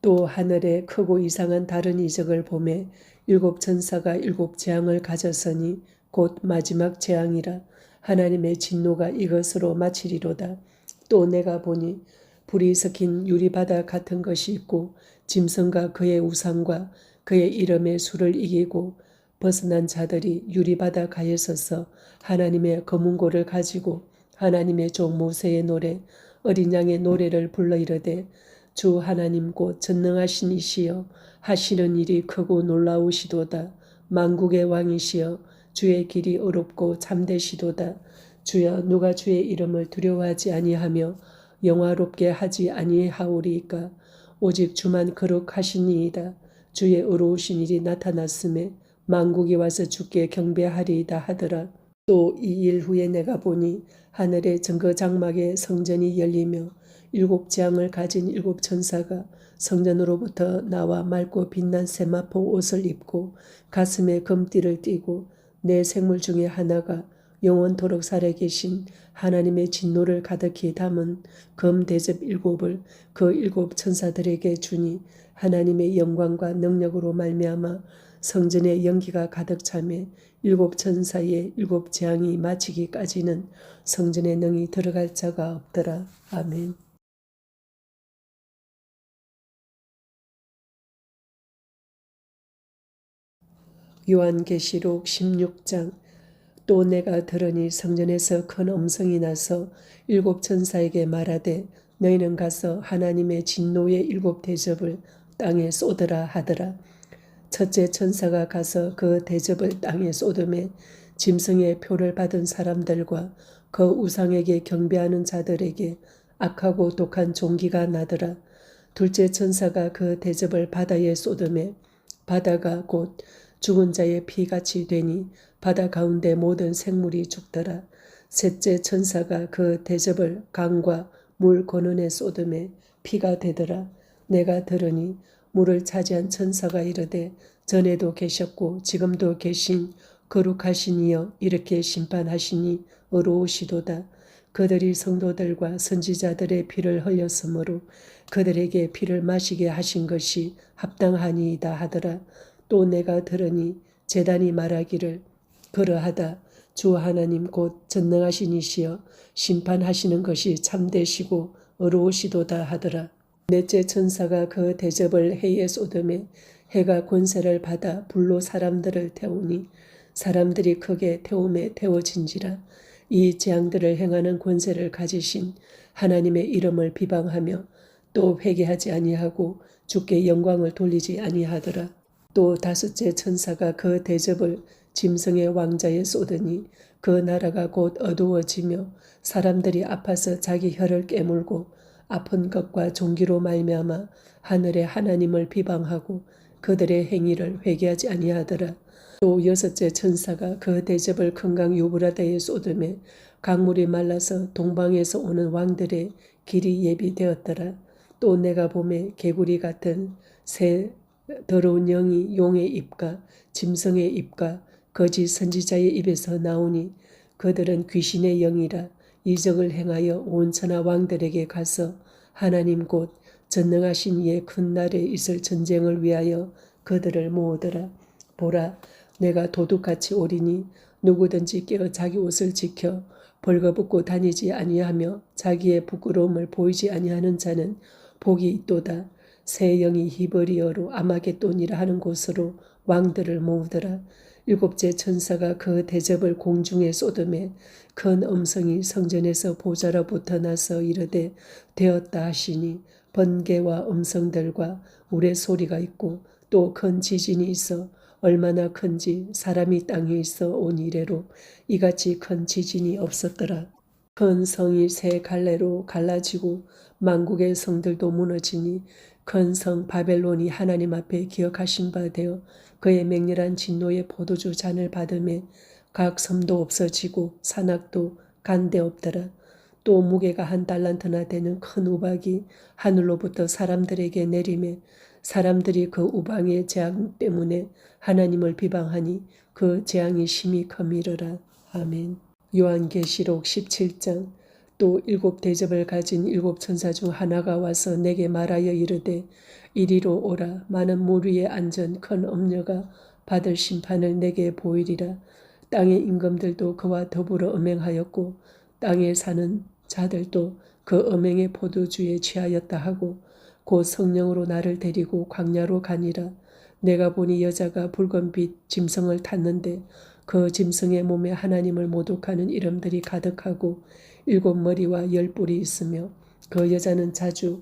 또 하늘에 크고 이상한 다른 이적을 보매 일곱 천사가 일곱 재앙을 가졌으니 곧 마지막 재앙이라. 하나님의 진노가 이것으로 마치리로다. 또 내가 보니 불이 섞인 유리바다 같은 것이 있고 짐승과 그의 우상과 그의 이름의 수를 이기고 벗어난 자들이 유리바다 가에 서서 하나님의 검은고를 가지고 하나님의 종 모세의 노래 어린 양의 노래를 불러 이르되 주 하나님 곧 전능하신 이시여 하시는 일이 크고 놀라우시도다. 만국의 왕이시여 주의 길이 어렵고 참되시도다. 주여 누가 주의 이름을 두려워하지 아니하며 영화롭게 하지 아니하오리이까. 오직 주만 거룩하시니이다. 주의 의로우신 일이 나타났음에 만국이 와서 주께 경배하리이다 하더라. 또 이 일 후에 내가 보니 하늘의 증거 장막에 성전이 열리며 일곱 재앙을 가진 일곱 천사가 성전으로부터 나와 맑고 빛난 세마포 옷을 입고 가슴에 금띠를 띠고 내 생물 중에 하나가 영원토록 살아계신 하나님의 진노를 가득히 담은 금 대접 일곱을 그 일곱 천사들에게 주니 하나님의 영광과 능력으로 말미암아 성전의 연기가 가득 차매 일곱 천사의 일곱 재앙이 마치기까지는 성전에 능히 들어갈 자가 없더라. 아멘. 요한계시록 16장. 또 내가 들으니 성전에서 큰 음성이 나서 일곱 천사에게 말하되 너희는 가서 하나님의 진노의 일곱 대접을 땅에 쏟으라 하더라. 첫째 천사가 가서 그 대접을 땅에 쏟음에 짐승의 표를 받은 사람들과 그 우상에게 경배하는 자들에게 악하고 독한 종기가 나더라. 둘째 천사가 그 대접을 바다에 쏟음에 바다가 곧 죽은 자의 피같이 되니 바다 가운데 모든 생물이 죽더라. 셋째 천사가 그 대접을 강과 물 근원에 쏟음에 피가 되더라. 내가 들으니 물을 차지한 천사가 이르되 전에도 계셨고 지금도 계신 거룩하신 이여 이렇게 심판하시니 의로우시도다. 그들이 성도들과 선지자들의 피를 흘렸으므로 그들에게 피를 마시게 하신 것이 합당하니이다 하더라. 또 내가 들으니 제단이 말하기를 그러하다. 주 하나님 곧 전능하신 이시여 심판하시는 것이 참되시고 의로우시도다 하더라. 넷째 천사가 그 대접을 해에 쏟음에 해가 권세를 받아 불로 사람들을 태우니 사람들이 크게 태움에 태워진지라. 이 재앙들을 행하는 권세를 가지신 하나님의 이름을 비방하며 또 회개하지 아니하고 주께 영광을 돌리지 아니하더라. 또 다섯째 천사가 그 대접을 짐승의 왕자에 쏟으니 그 나라가 곧 어두워지며 사람들이 아파서 자기 혀를 깨물고 아픈 것과 종기로 말미암아 하늘의 하나님을 비방하고 그들의 행위를 회개하지 아니하더라. 또 여섯째 천사가 그 대접을 큰 강 유브라데에 쏟음에 강물이 말라서 동방에서 오는 왕들의 길이 예비되었더라. 또 내가 보매 개구리 같은 새 더러운 영이 용의 입과 짐승의 입과 거짓 선지자의 입에서 나오니 그들은 귀신의 영이라 이적을 행하여 온 천하 왕들에게 가서 하나님 곧 전능하신 이의 큰 날에 있을 전쟁을 위하여 그들을 모으더라. 보라, 내가 도둑같이 오리니 누구든지 깨어 자기 옷을 지켜 벌거벗고 다니지 아니하며 자기의 부끄러움을 보이지 아니하는 자는 복이 있도다. 새 영이 히브리어로 아마겟돈이라 하는 곳으로 왕들을 모으더라. 일곱째 천사가 그 대접을 공중에 쏟음에 큰 음성이 성전에서 보좌로부터 나서 이르되 되었다 하시니 번개와 음성들과 우레소리가 있고 또 큰 지진이 있어 얼마나 큰지 사람이 땅에 있어 온 이래로 이같이 큰 지진이 없었더라. 큰 성이 세 갈래로 갈라지고 만국의 성들도 무너지니 큰 성 바벨론이 하나님 앞에 기억하신 바 되어 그의 맹렬한 진노의 포도주 잔을 받음에 각 섬도 없어지고 산악도 간데 없더라. 또 무게가 한 달란트나 되는 큰 우박이 하늘로부터 사람들에게 내림에 사람들이 그 우방의 재앙 때문에 하나님을 비방하니 그 재앙이 심히 커미르라. 아멘. 요한계시록 17장. 또 일곱 대접을 가진 일곱 천사 중 하나가 와서 내게 말하여 이르되 이리로 오라. 많은 물 위에 앉은 큰 엄녀가 받을 심판을 내게 보이리라. 땅의 임금들도 그와 더불어 음행하였고 땅에 사는 자들도 그 음행의 포도주에 취하였다 하고 곧 성령으로 나를 데리고 광야로 가니라. 내가 보니 여자가 붉은빛 짐승을 탔는데 그 짐승의 몸에 하나님을 모독하는 이름들이 가득하고 일곱 머리와 열 뿔이 있으며 그 여자는 자주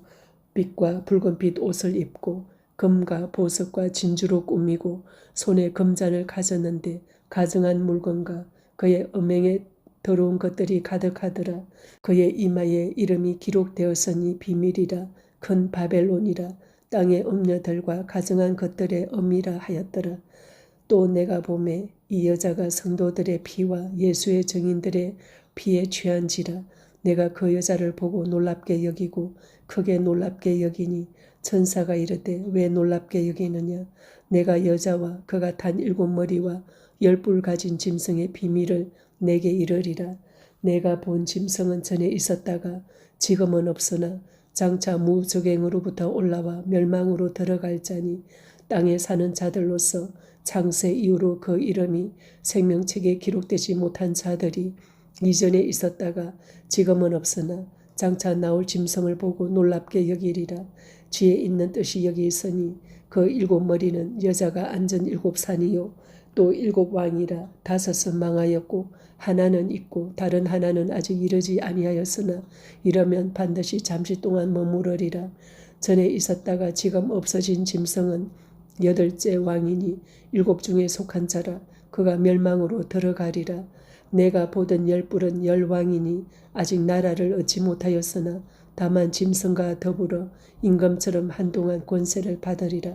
빛과 붉은빛 옷을 입고 금과 보석과 진주로 꾸미고 손에 금잔을 가졌는데 가증한 물건과 그의 음행에 더러운 것들이 가득하더라. 그의 이마에 이름이 기록되었으니 비밀이라 큰 바벨론이라 땅의 음녀들과 가증한 것들의 음이라 하였더라. 또 내가 보매 이 여자가 성도들의 피와 예수의 증인들의 피에 취한지라. 내가 그 여자를 보고 놀랍게 여기고 크게 놀랍게 여기니 천사가 이르되 왜 놀랍게 여기느냐. 내가 여자와 그가 탄 일곱 머리와 열 뿔 가진 짐승의 비밀을 내게 이르리라. 내가 본 짐승은 전에 있었다가 지금은 없으나 장차 무적행으로부터 올라와 멸망으로 들어갈 자니 땅에 사는 자들로서 창세 이후로 그 이름이 생명책에 기록되지 못한 자들이 이전에 있었다가 지금은 없으나 장차 나올 짐승을 보고 놀랍게 여기리라. 지혜 있는 뜻이 여기 있으니 그 일곱 머리는 여자가 앉은 일곱 산이요 또 7왕이라 5은 망하였고 하나는 있고 다른 하나는 아직 이르지 아니하였으나 이러면 반드시 잠시 동안 머무르리라. 전에 있었다가 지금 없어진 짐승은 8째 왕이니 7 중에 속한 자라. 그가 멸망으로 들어가리라. 내가 보던 10뿔은 10왕이니 아직 나라를 얻지 못하였으나 다만 짐승과 더불어 임금처럼 한동안 권세를 받으리라.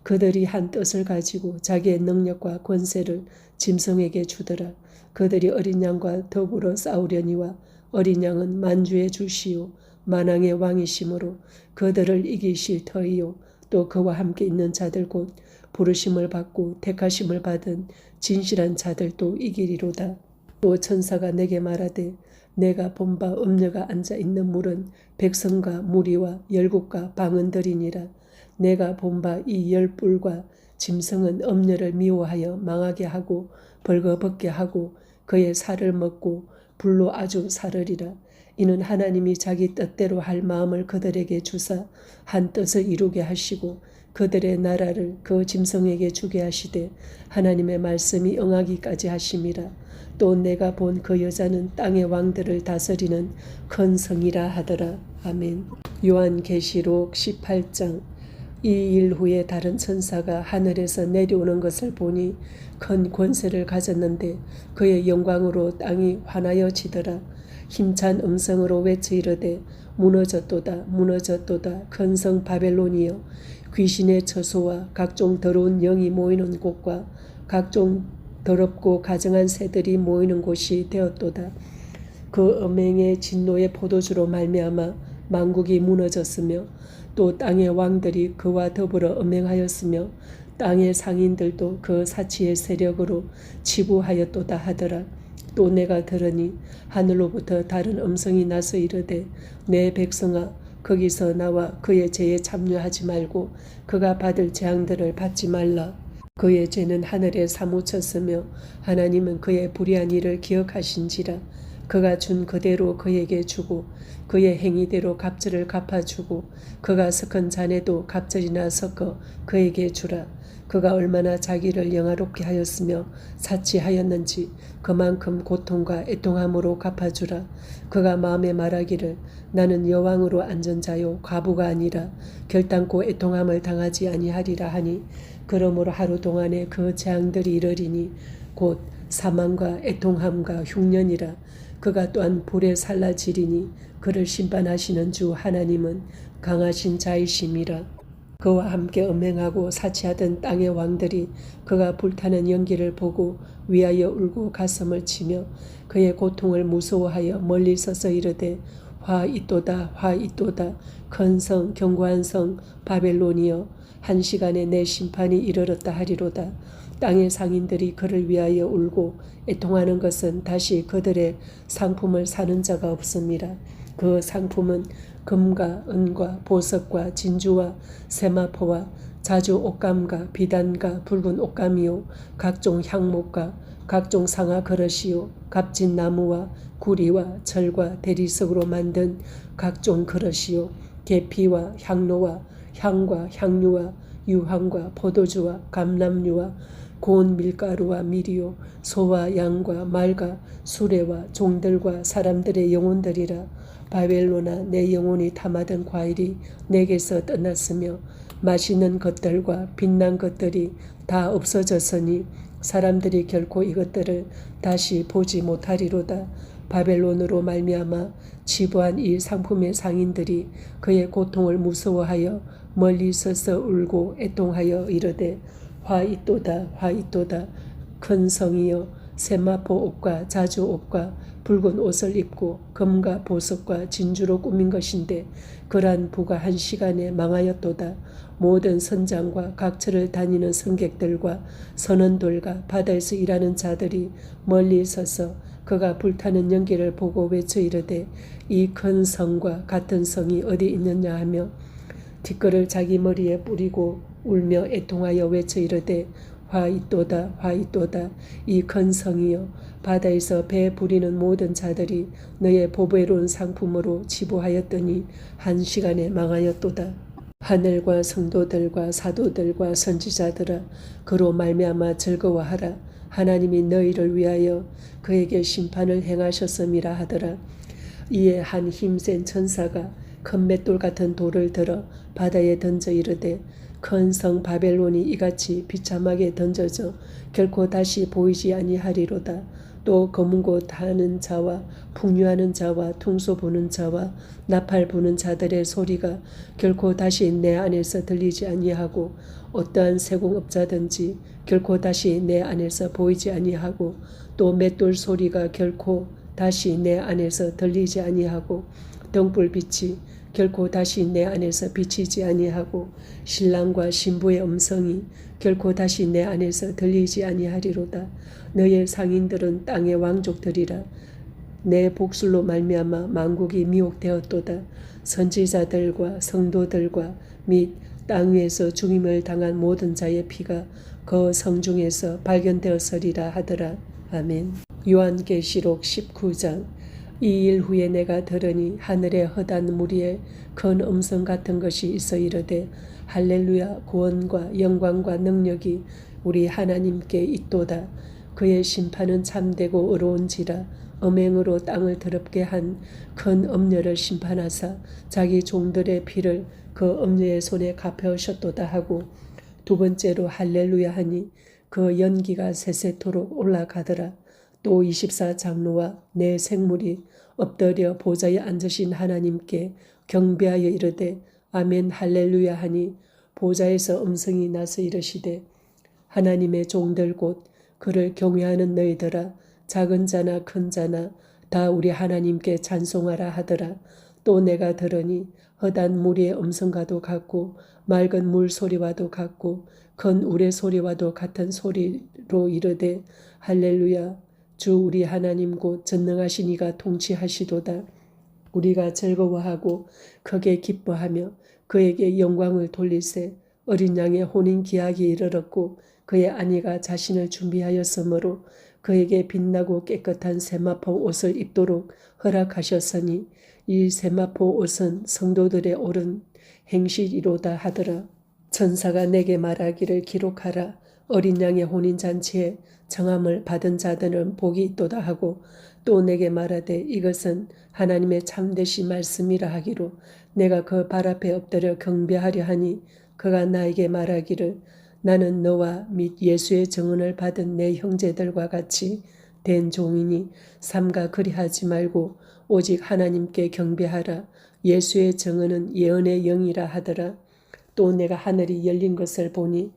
그들이 한 뜻을 가지고 자기의 능력과 권세를 짐승에게 주더라. 그들이 어린 양과 더불어 싸우려니와 어린 양은 만주의 주시요 만왕의 왕이시므로 그들을 이기실 터이요 또 그와 함께 있는 자들 곧 부르심을 받고 택하심을 받은 진실한 자들도 이기리로다. 또 천사가 내게 말하되 내가 본 바 음녀가 앉아 있는 물은 백성과 무리와 열국과 방언들이니라. 내가 본 바 이 10뿔과 짐승은 음녀를 미워하여 망하게 하고 벌거벗게 하고 그의 살을 먹고 불로 아주 사르리라. 이는 하나님이 자기 뜻대로 할 마음을 그들에게 주사 한 뜻을 이루게 하시고 그들의 나라를 그 짐승에게 주게 하시되 하나님의 말씀이 응하기까지 하심이라. 또 내가 본 그 여자는 땅의 왕들을 다스리는 큰 성이라 하더라. 아멘. 요한계시록 18장. 이 일 후에 다른 천사가 하늘에서 내려오는 것을 보니 큰 권세를 가졌는데 그의 영광으로 땅이 환하여지더라. 힘찬 음성으로 외쳐 이르되 무너졌도다 무너졌도다 큰 성 바벨론이여 귀신의 처소와 각종 더러운 영이 모이는 곳과 각종 더럽고 가증한 새들이 모이는 곳이 되었도다. 그 음행의 진노의 포도주로 말미암아 만국이 무너졌으며 또 땅의 왕들이 그와 더불어 음행하였으며 땅의 상인들도 그 사치의 세력으로 치부하였도다 하더라. 또 내가 들으니 하늘로부터 다른 음성이 나서 이르되 내 백성아 거기서 나와 그의 죄에 참여하지 말고 그가 받을 재앙들을 받지 말라. 그의 죄는 하늘에 사무쳤으며 하나님은 그의 불의한 일을 기억하신지라. 그가 준 그대로 그에게 주고 그의 행위대로 갑절을 갚아주고 그가 섞은 잔에도 갑절이나 섞어 그에게 주라. 그가 얼마나 자기를 영화롭게 하였으며 사치하였는지 그만큼 고통과 애통함으로 갚아주라. 그가 마음에 말하기를 나는 여왕으로 앉은 자요 과부가 아니라 결단코 애통함을 당하지 아니하리라 하니 그러므로 하루 동안에 그 재앙들이 이르리니 곧 사망과 애통함과 흉년이라. 그가 또한 불에 살라지리니 그를 심판하시는 주 하나님은 강하신 자이심이라. 그와 함께 음행하고 사치하던 땅의 왕들이 그가 불타는 연기를 보고 위하여 울고 가슴을 치며 그의 고통을 무서워하여 멀리 서서 이르되 화 있도다 화 있도다 큰 성 견고한 성 바벨론이여 한 시간에 내 심판이 이르렀다 하리로다. 땅의 상인들이 그를 위하여 울고 애통하는 것은 다시 그들의 상품을 사는 자가 없음이라. 그 상품은 금과 은과 보석과 진주와 세마포와 자주 옷감과 비단과 붉은 옷감이요 각종 향목과 각종 상아 그릇이요 값진 나무와 구리와 철과 대리석으로 만든 각종 그릇이요 계피와 향로와 향과 향유와 유황과 포도주와 감람류와 고운 밀가루와 밀이요 소와 양과 말과 수레와 종들과 사람들의 영혼들이라. 바벨론아 내 영혼이 탐하던 과일이 내게서 떠났으며 맛있는 것들과 빛난 것들이 다 없어졌으니 사람들이 결코 이것들을 다시 보지 못하리로다. 바벨론으로 말미암아 치부한 이 상품의 상인들이 그의 고통을 무서워하여 멀리 서서 울고 애통하여 이르되 화 있도다 화 있도다 큰 성이여 세마포 옷과 자주 옷과 붉은 옷을 입고 금과 보석과 진주로 꾸민 것인데 그러한 부가 한 시간에 망하였도다. 모든 선장과 각처를 다니는 승객들과 선원들과 바다에서 일하는 자들이 멀리 서서 그가 불타는 연기를 보고 외쳐 이르되 이 큰 성과 같은 성이 어디 있느냐 하며 티끌을 자기 머리에 뿌리고 울며 애통하여 외쳐 이르되 화 있도다 화 있도다 이 큰 성이여 바다에서 배 부리는 모든 자들이 너의 보배로운 상품으로 치부하였더니 한 시간에 망하였도다. 하늘과 성도들과 사도들과 선지자들아 그로 말미암아 즐거워하라. 하나님이 너희를 위하여 그에게 심판을 행하셨음이라 하더라. 이에 한 힘센 천사가 큰 맷돌 같은 돌을 들어 바다에 던져 이르되 큰 성 바벨론이 이같이 비참하게 던져져 결코 다시 보이지 아니하리로다. 또 검은 곳 하는 자와 풍류하는 자와 퉁소 부는 자와 나팔 부는 자들의 소리가 결코 다시 내 안에서 들리지 아니하고 어떠한 세공업자든지 결코 다시 내 안에서 보이지 아니하고 또 맷돌 소리가 결코 다시 내 안에서 들리지 아니하고 등불빛이 결코 다시 내 안에서 비치지 아니하고 신랑과 신부의 음성이 결코 다시 내 안에서 들리지 아니하리로다. 너의 상인들은 땅의 왕족들이라. 내 복술로 말미암아 만국이 미혹되었도다. 선지자들과 성도들과 및 땅 위에서 죽임을 당한 모든 자의 피가 그 성중에서 발견되었으리라 하더라. 아멘. 요한계시록 19장. 이 일 후에 내가 들으니 하늘의 허단 무리에 큰 음성 같은 것이 있어 이르되 할렐루야 구원과 영광과 능력이 우리 하나님께 있도다. 그의 심판은 참되고 의로운지라. 음행으로 땅을 더럽게 한 큰 음녀를 심판하사 자기 종들의 피를 그 음녀의 손에 갚으셨도다 하고 두 번째로 할렐루야 하니 그 연기가 세세토록 올라가더라. 또 24장로와 네 생물이 엎드려 보좌에 앉으신 하나님께 경배하여 이르되 아멘 할렐루야 하니 보좌에서 음성이 나서 이르시되 하나님의 종들 곧 그를 경외하는 너희들아 작은 자나 큰 자나 다 우리 하나님께 찬송하라 하더라. 또 내가 들으니 허단 무리의 음성과도 같고 맑은 물 소리와도 같고 큰 우레 소리와도 같은 소리로 이르되 할렐루야 주 우리 하나님 곧 전능하신 이가 통치하시도다. 우리가 즐거워하고 크게 기뻐하며 그에게 영광을 돌리세. 어린 양의 혼인 기약이 이르렀고 그의 아내가 자신을 준비하였으므로 그에게 빛나고 깨끗한 세마포 옷을 입도록 허락하셨으니 이 세마포 옷은 성도들의 옳은 행실이로다 하더라. 천사가 내게 말하기를 기록하라. 어린 양의 혼인잔치에 정함을 받은 자들은 복이 있도다 하고 또 내게 말하되 이것은 하나님의 참되신 말씀이라 하기로 내가 그 발 앞에 엎드려 경배하려 하니 그가 나에게 말하기를 나는 너와 및 예수의 증언을 받은 내 형제들과 같이 된 종이니 삼가 그리하지 말고 오직 하나님께 경배하라. 예수의 증언은 예언의 영이라 하더라. 또 내가 하늘이 열린 것을 보니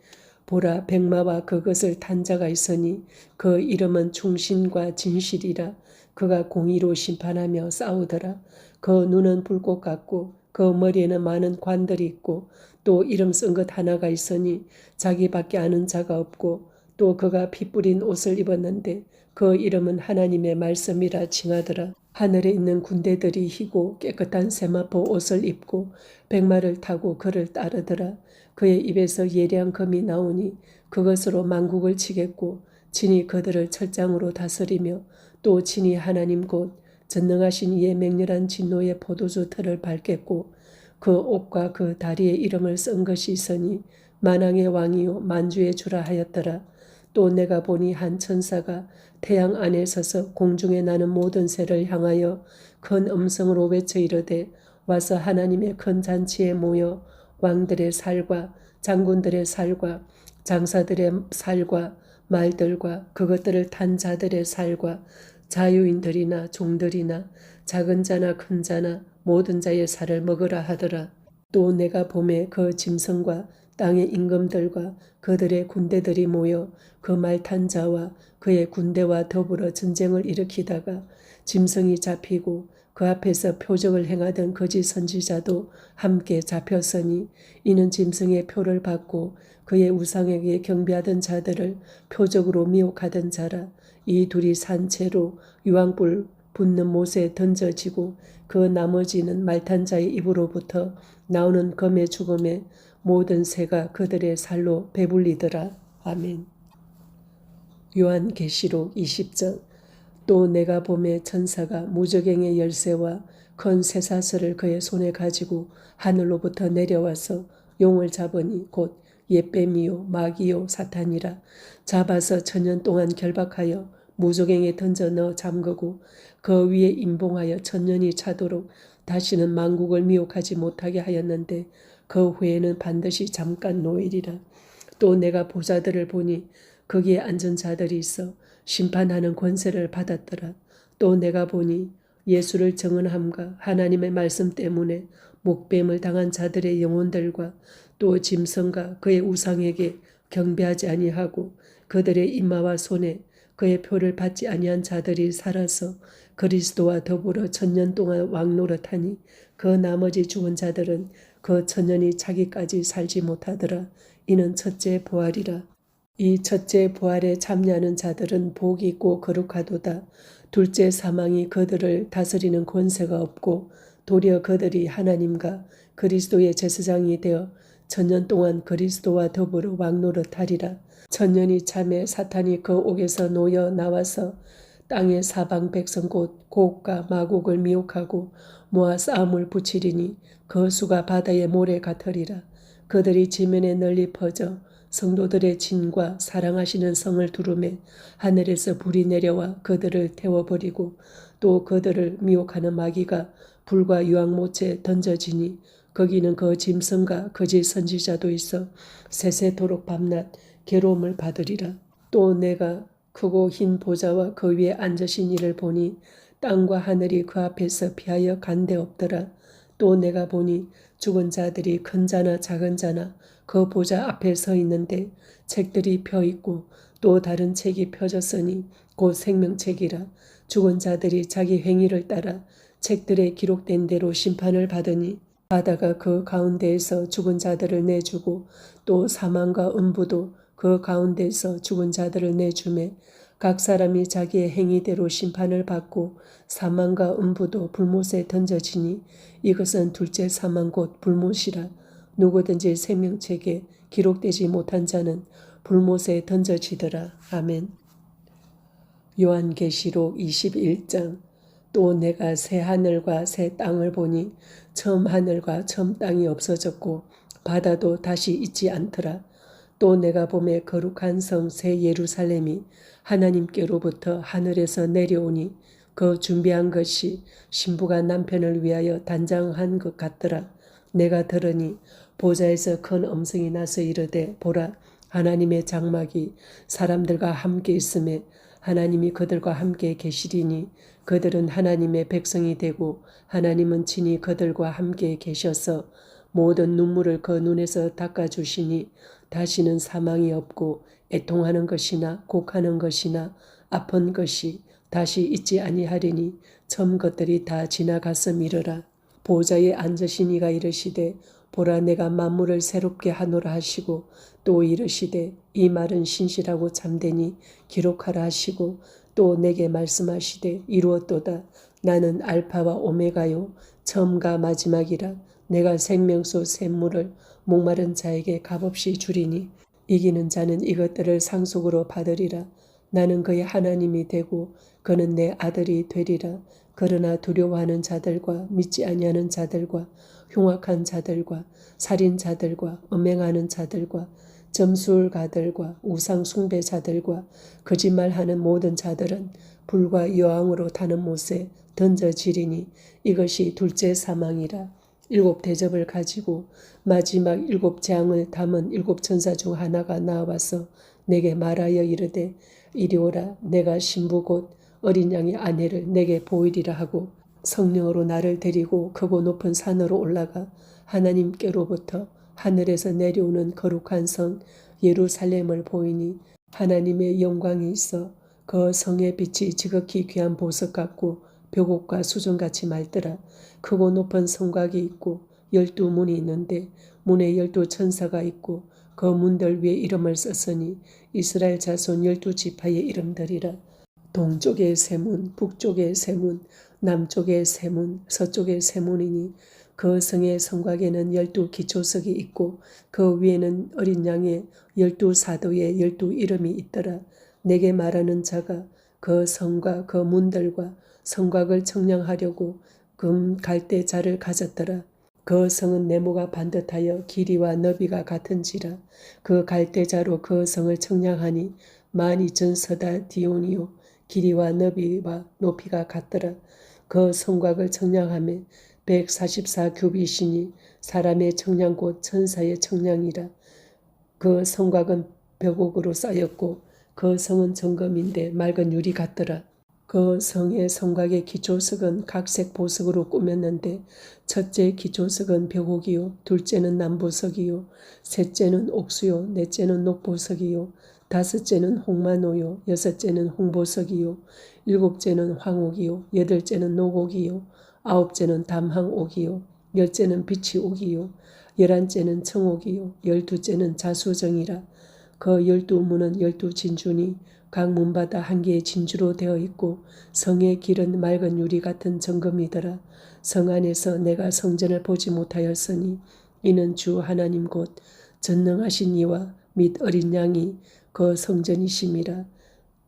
보라 백마와 그것을 탄 자가 있으니 그 이름은 충신과 진실이라. 그가 공의로 심판하며 싸우더라. 그 눈은 불꽃 같고 그 머리에는 많은 관들이 있고 또 이름 쓴 것 하나가 있으니 자기밖에 아는 자가 없고 또 그가 피 뿌린 옷을 입었는데 그 이름은 하나님의 말씀이라 칭하더라. 하늘에 있는 군대들이 희고 깨끗한 세마포 옷을 입고 백마를 타고 그를 따르더라. 그의 입에서 예리한 검이 나오니 그것으로 만국을 치겠고 친히 그들을 철장으로 다스리며 또 친히 하나님 곧 전능하신 이의 맹렬한 진노의 포도주 틀을 밟겠고 그 옷과 그 다리에 이름을 쓴 것이 있으니 만왕의 왕이요 만주의 주라 하였더라. 또 내가 보니 한 천사가 태양 안에 서서 공중에 나는 모든 새를 향하여 큰 음성으로 외쳐 이르되 와서 하나님의 큰 잔치에 모여 왕들의 살과 장군들의 살과 장사들의 살과 말들과 그것들을 탄 자들의 살과 자유인들이나 종들이나 작은 자나 큰 자나 모든 자의 살을 먹으라 하더라. 또 내가 봄에 그 짐승과 땅의 임금들과 그들의 군대들이 모여 그 말 탄 자와 그의 군대와 더불어 전쟁을 일으키다가 짐승이 잡히고 그 앞에서 표적을 행하던 거짓 선지자도 함께 잡혔으니 이는 짐승의 표를 받고 그의 우상에게 경배하던 자들을 표적으로 미혹하던 자라. 이 둘이 산채로 유황불 붙는 못에 던져지고 그 나머지는 말탄 자의 입으로부터 나오는 검의 죽음에 모든 새가 그들의 살로 배불리더라. 아멘. 요한계시록 20장. 또 내가 봄에 천사가 무저갱의 열쇠와 큰 쇠사슬을 그의 손에 가지고 하늘로부터 내려와서 용을 잡으니 곧 옛뱀이요 마귀요 사탄이라. 잡아서 천년 동안 결박하여 무저갱에 던져 넣어 잠그고 그 위에 임봉하여 천년이 차도록 다시는 만국을 미혹하지 못하게 하였는데 그 후에는 반드시 잠깐 노일이라. 또 내가 보좌들을 보니 거기에 앉은 자들이 있어 심판하는 권세를 받았더라. 또 내가 보니 예수를 증언함과 하나님의 말씀 때문에 목뱀을 당한 자들의 영혼들과 또 짐승과 그의 우상에게 경배하지 아니하고 그들의 이마와 손에 그의 표를 받지 아니한 자들이 살아서 그리스도와 더불어 천년 동안 왕노릇하니 그 나머지 죽은 자들은 그 천년이 차기까지 살지 못하더라. 이는 첫째 부활이라. 이 첫째 부활에 참여하는 자들은 복이 있고 거룩하도다. 둘째 사망이 그들을 다스리는 권세가 없고 도리어 그들이 하나님과 그리스도의 제사장이 되어 천년 동안 그리스도와 더불어 왕노릇하리라. 천년이 참에 사탄이 그 옥에서 놓여 나와서 땅의 사방 백성 곧 곡과 마곡을 미혹하고 모아 싸움을 붙이리니 그 수가 바다의 모래 같으리라. 그들이 지면에 널리 퍼져 성도들의 진과 사랑하시는 성을 두루매 하늘에서 불이 내려와 그들을 태워버리고 또 그들을 미혹하는 마귀가 불과 유황못에 던져지니 거기는 그 짐승과 거짓 선지자도 있어 세세토록 밤낮 괴로움을 받으리라. 또 내가 크고 흰 보좌와 그 위에 앉으신 이를 보니 땅과 하늘이 그 앞에서 피하여 간데 없더라. 또 내가 보니 죽은 자들이 큰 자나 작은 자나 그 보좌 앞에 서 있는데 책들이 펴 있고 또 다른 책이 펴졌으니 곧 생명책이라. 죽은 자들이 자기 행위를 따라 책들에 기록된 대로 심판을 받으니 바다가 그 가운데에서 죽은 자들을 내주고 또 사망과 음부도 그 가운데에서 죽은 자들을 내주매 각 사람이 자기의 행위대로 심판을 받고 사망과 음부도 불못에 던져지니 이것은 둘째 사망 곧 불못이라. 누구든지 생명책에 기록되지 못한 자는 불못에 던져지더라. 아멘. 요한계시록 21장. 또 내가 새 하늘과 새 땅을 보니 처음 하늘과 처음 땅이 없어졌고 바다도 다시 있지 않더라. 또 내가 보매 거룩한 성 새 예루살렘이 하나님께로부터 하늘에서 내려오니 그 준비한 것이 신부가 남편을 위하여 단장한 것 같더라. 내가 들으니 보좌에서 큰 음성이 나서 이르되 보라 하나님의 장막이 사람들과 함께 있음에 하나님이 그들과 함께 계시리니 그들은 하나님의 백성이 되고 하나님은 친히 그들과 함께 계셔서 모든 눈물을 그 눈에서 닦아주시니 다시는 사망이 없고 애통하는 것이나 곡하는 것이나 아픈 것이 다시 있지 아니하리니 처음 것들이 다 지나갔음이러라. 보좌에 앉으신 이가 이르시되 보라 내가 만물을 새롭게 하노라 하시고 또 이르시되 이 말은 신실하고 참되니 기록하라 하시고 또 내게 말씀하시되 이루었도다. 나는 알파와 오메가요 처음과 마지막이라. 내가 생명수 샘물을 목마른 자에게 값없이 주리니 이기는 자는 이것들을 상속으로 받으리라. 나는 그의 하나님이 되고 그는 내 아들이 되리라. 그러나 두려워하는 자들과 믿지 아니하는 자들과 흉악한 자들과 살인자들과 음행하는 자들과 점술가들과 우상 숭배자들과 거짓말하는 모든 자들은 불과 여왕으로 타는 못에 던져지리니 이것이 둘째 사망이라. 일곱 대접을 가지고 마지막 일곱 재앙을 담은 일곱 천사 중 하나가 나와서 내게 말하여 이르되 이리 오라. 내가 신부 곧 어린 양의 아내를 내게 보이리라 하고 성령으로 나를 데리고 크고 높은 산으로 올라가 하나님께로부터 하늘에서 내려오는 거룩한 성 예루살렘을 보이니 하나님의 영광이 있어 그 성의 빛이 지극히 귀한 보석 같고 벽옥과 수정같이 맑더라. 크고 높은 성곽이 있고 12문이 있는데 문에 12천사가 있고 그 문들 위에 이름을 썼으니 이스라엘 자손 12지파의 이름들이라. 동쪽의 세문, 북쪽의 세문, 남쪽의 세문, 서쪽의 세문이니 그 성의 성곽에는 12기초석이 있고 그 위에는 어린 양의 12사도의 12 이름이 있더라. 내게 말하는 자가 그 성과 그 문들과 성곽을 청량하려고 금 갈대자를 가졌더라. 그 성은 네모가 반듯하여 길이와 너비가 같은지라. 그 갈대자로 그 성을 청량하니 12,000서다 디오니요 길이와 너비와 높이가 같더라. 그 성곽을 청량하며 144규빗이니 사람의 청량 곧 천사의 청량이라. 그 성곽은 벽옥으로 쌓였고 그 성은 정금인데 맑은 유리 같더라. 그 성의 성곽의 기초석은 각색 보석으로 꾸몄는데 첫째 기초석은 벽옥이요 둘째는 남보석이요 셋째는 옥수요 넷째는 녹보석이요 다섯째는 홍마노요 여섯째는 홍보석이요 일곱째는 황옥이요 여덟째는 녹옥이요 아홉째는 담항옥이요 열째는 비치옥이요 열한째는 청옥이요 열두째는 자수정이라. 그 12문은 12진주니 각 문마다 한 개의 진주로 되어 있고 성의 길은 맑은 유리 같은 정금이더라. 성 안에서 내가 성전을 보지 못하였으니 이는 주 하나님 곧 전능하신 이와 및 어린 양이 그 성전이심이라.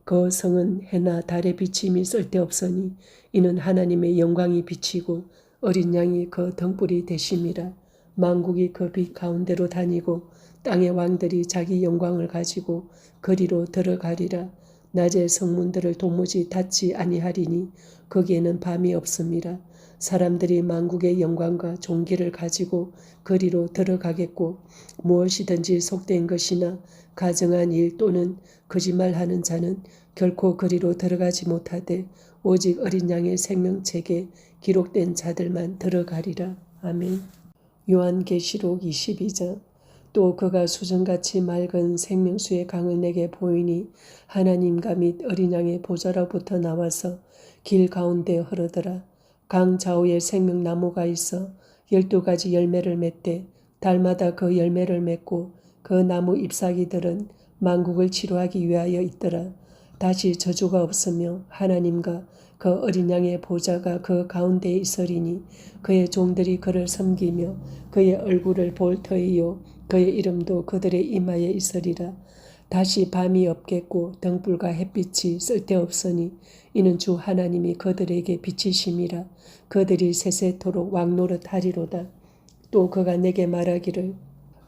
그 성은 해나 달의 비침이 쓸데없으니 이는 하나님의 영광이 비치고 어린 양이 그 등불이 되심이라. 만국이 그 빛 가운데로 다니고 땅의 왕들이 자기 영광을 가지고 거리로 들어가리라. 낮에 성문들을 도무지 닫지 아니하리니 거기에는 밤이 없음이라. 사람들이 만국의 영광과 존귀를 가지고 거리로 들어가겠고 무엇이든지 속된 것이나 가정한 일 또는 거짓말하는 자는 결코 거리로 들어가지 못하되 오직 어린 양의 생명책에 기록된 자들만 들어가리라. 아멘. 요한계시록 22장. 또 그가 수정같이 맑은 생명수의 강을 내게 보이니 하나님과 및 어린 양의 보좌로부터 나와서 길 가운데 흐르더라. 강 좌우에 생명나무가 있어 12가지 열매를 맺되 달마다 그 열매를 맺고 그 나무 잎사귀들은 만국을 치료하기 위하여 있더라. 다시 저주가 없으며 하나님과 그 어린 양의 보좌가 그 가운데에 있으리니 그의 종들이 그를 섬기며 그의 얼굴을 볼 터이요 그의 이름도 그들의 이마에 있으리라. 다시 밤이 없겠고 등불과 햇빛이 쓸데없으니 이는 주 하나님이 그들에게 비치심이라. 그들이 세세토록 왕노릇하리로다. 또 그가 내게 말하기를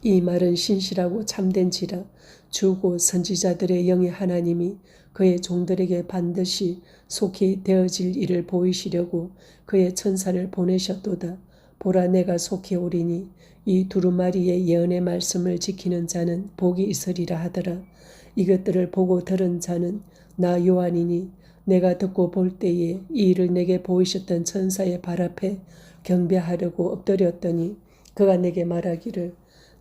이 말은 신실하고 참된지라. 주고 선지자들의 영의 하나님이 그의 종들에게 반드시 속히 되어질 일을 보이시려고 그의 천사를 보내셨도다. 보라 내가 속히 오리니 이 두루마리의 예언의 말씀을 지키는 자는 복이 있으리라 하더라. 이것들을 보고 들은 자는 나 요한이니 내가 듣고 볼 때에 이 일을 내게 보이셨던 천사의 발 앞에 경배하려고 엎드렸더니 그가 내게 말하기를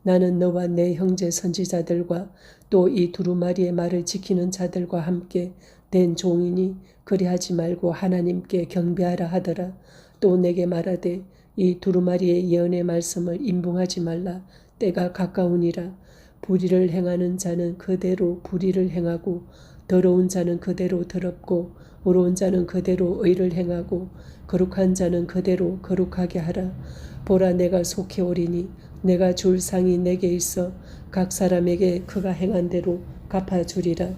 나는 너와 내 형제 선지자들과 또 이 두루마리의 말을 지키는 자들과 함께 된 종이니 그리하지 말고 하나님께 경배하라 하더라. 또 내게 말하되 이 두루마리의 예언의 말씀을 임봉하지 말라. 때가 가까우니라. 불의를 행하는 자는 그대로 불의를 행하고 더러운 자는 그대로 더럽고 의로운 자는 그대로 의를 행하고 거룩한 자는 그대로 거룩하게 하라. 보라 내가 속히 오리니 내가 줄 상이 내게 있어 각 사람에게 그가 행한 대로 갚아주리라.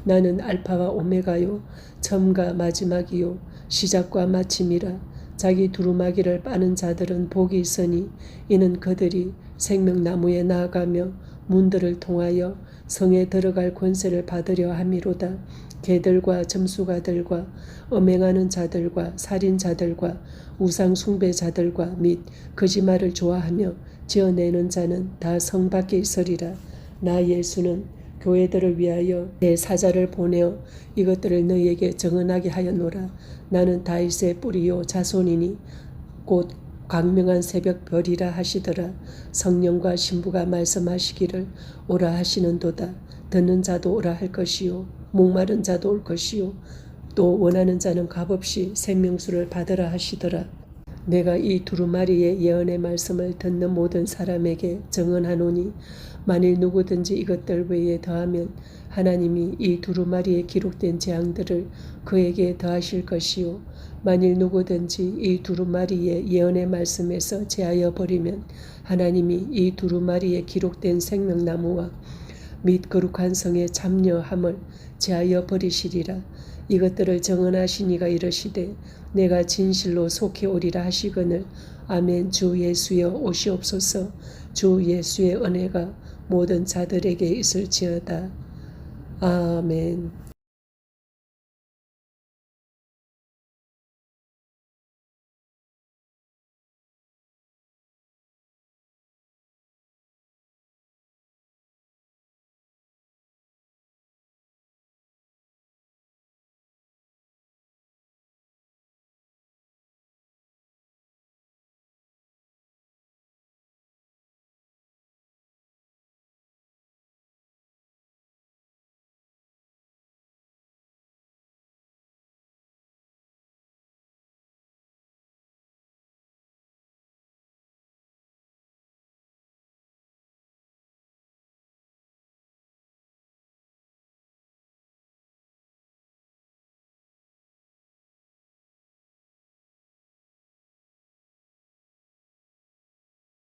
나는 알파와 오메가요 처음과 마지막이요 시작과 마침이라. 자기 두루마기를 빠는 자들은 복이 있으니 이는 그들이 생명나무에 나아가며 문들을 통하여 성에 들어갈 권세를 받으려 함이로다. 개들과 점수가들과 음행하는 자들과 살인자들과 우상 숭배자들과 및 거짓말을 좋아하며 지어내는 자는 다 성 밖에 있으리라. 나 예수는 교회들을 위하여 내 사자를 보내어 이것들을 너희에게 증언하게 하였노라. 나는 다윗의 뿌리요 자손이니 곧 광명한 새벽 별이라 하시더라. 성령과 신부가 말씀하시기를 오라 하시는도다. 듣는 자도 오라 할 것이요 목마른 자도 올 것이요 또 원하는 자는 값없이 생명수를 받으라 하시더라. 내가 이 두루마리의 예언의 말씀을 듣는 모든 사람에게 증언하노니 만일 누구든지 이것들 외에 더하면 하나님이 이 두루마리에 기록된 재앙들을 그에게 더하실 것이요 만일 누구든지 이 두루마리의 예언의 말씀에서 제하여 버리면 하나님이 이 두루마리에 기록된 생명나무와 및 거룩한 성의 참여함을 제하여 버리시리라. 이것들을 정언하신 이가 이르시되 내가 진실로 속히 오리라 하시거늘. 아멘. 주 예수여 오시옵소서. 주 예수의 은혜가 모든 자들에게 있을지어다. 아멘.